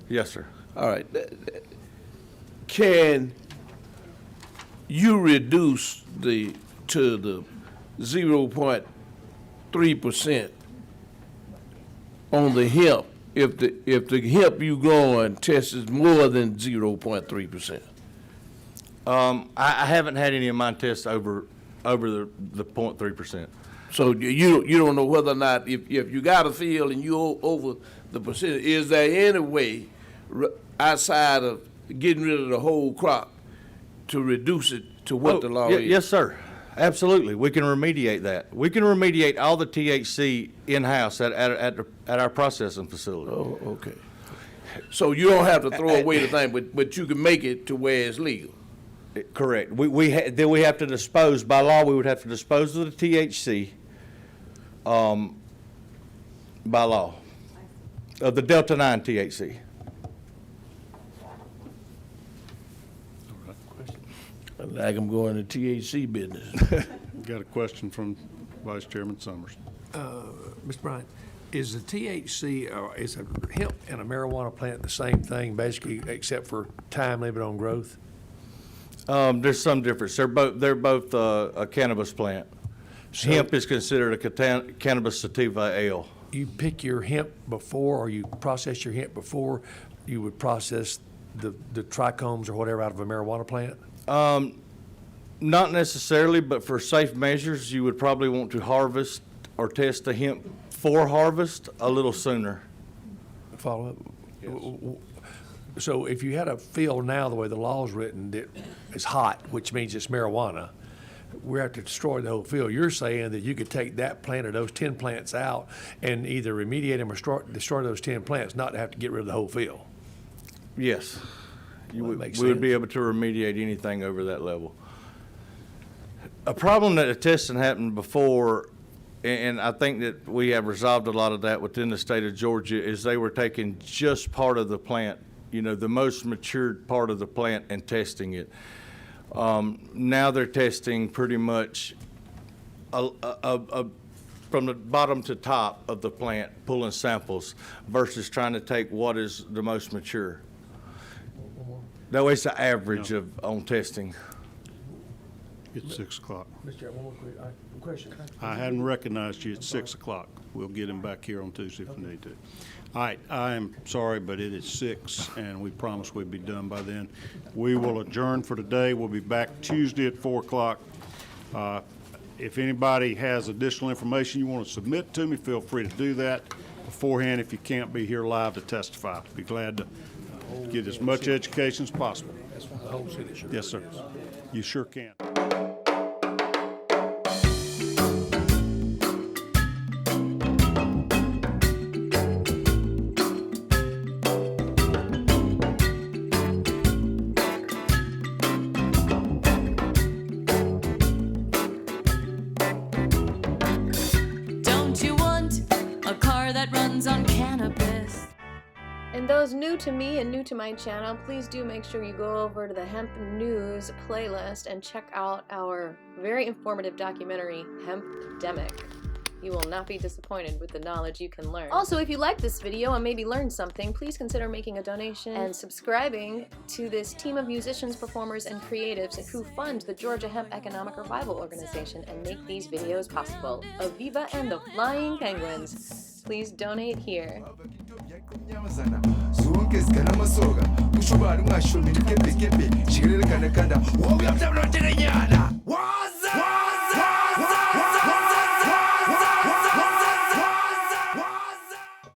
Yes, sir. All right. Can you reduce to the 0.3% on the hemp if the hemp you growing tests more than 0.3%? I haven't had any of mine tests over the 0.3%. So you don't know whether or not if you got a field and you over the percentage, is there any way outside of getting rid of the whole crop to reduce it to what the law is? Yes, sir. Absolutely. We can remediate that. We can remediate all the THC in-house at our processing facility. Oh, okay. So you don't have to throw away the thing, but you can make it to where it's legal. Correct. Then we have to dispose, by law, we would have to dispose of the THC by law, of the Delta-9 THC. Like I'm going to THC business. Got a question from Vice Chairman Summers. Mr. Bryant, is the THC, or is a hemp and a marijuana plant the same thing, basically, except for time limit on growth? There's some difference. They're both a cannabis plant. So hemp is considered a cannabis sativa ale. You pick your hemp before, or you process your hemp before you would process the trichomes or whatever out of a marijuana plant? Not necessarily, but for safe measures, you would probably want to harvest or test the hemp for harvest a little sooner. Follow up? Yes. So if you had a field now, the way the law is written, that is hot, which means it's marijuana, we have to destroy the whole field. You're saying that you could take that plant or those 10 plants out and either remediate them or destroy those 10 plants, not have to get rid of the whole field. Yes. We We would be able to remediate anything over that level. A problem that the testing happened before, and I think that we have resolved a lot of that within the state of Georgia, is they were taking just part of the plant, the most matured part of the plant, and testing it. Now they're testing pretty much from the bottom to top of the plant, pulling samples, versus trying to take what is the most mature. That way it's the average on testing. It's 6 o'clock. Mr. Chair, one more question. I hadn't recognized you at 6 o'clock. We'll get him back here on Tuesday if we need to. All right, I am sorry, but it is 6, and we promised we'd be done by then. We will adjourn for today. We'll be back Tuesday at 4 o'clock. If anybody has additional information you want to submit to me, feel free to do that beforehand if you can't be here live to testify. Be glad to get as much education as possible. That's for the whole city, sure. Yes, sir. You sure can. Don't you want a car that runs on cannabis? And those new to me and new to my channel, please do make sure you go over to the Hemp News playlist and check out our very informative documentary, Hempdemic. You will not be disappointed with the knowledge you can learn. Also, if you like this video and maybe learned something, please consider making a donation and subscribing to this team of musicians, performers, and creatives who fund the Georgia Hemp Economic Revival Organization and make these videos possible. Aviva and the Flying Penguins. Please donate here. Wow!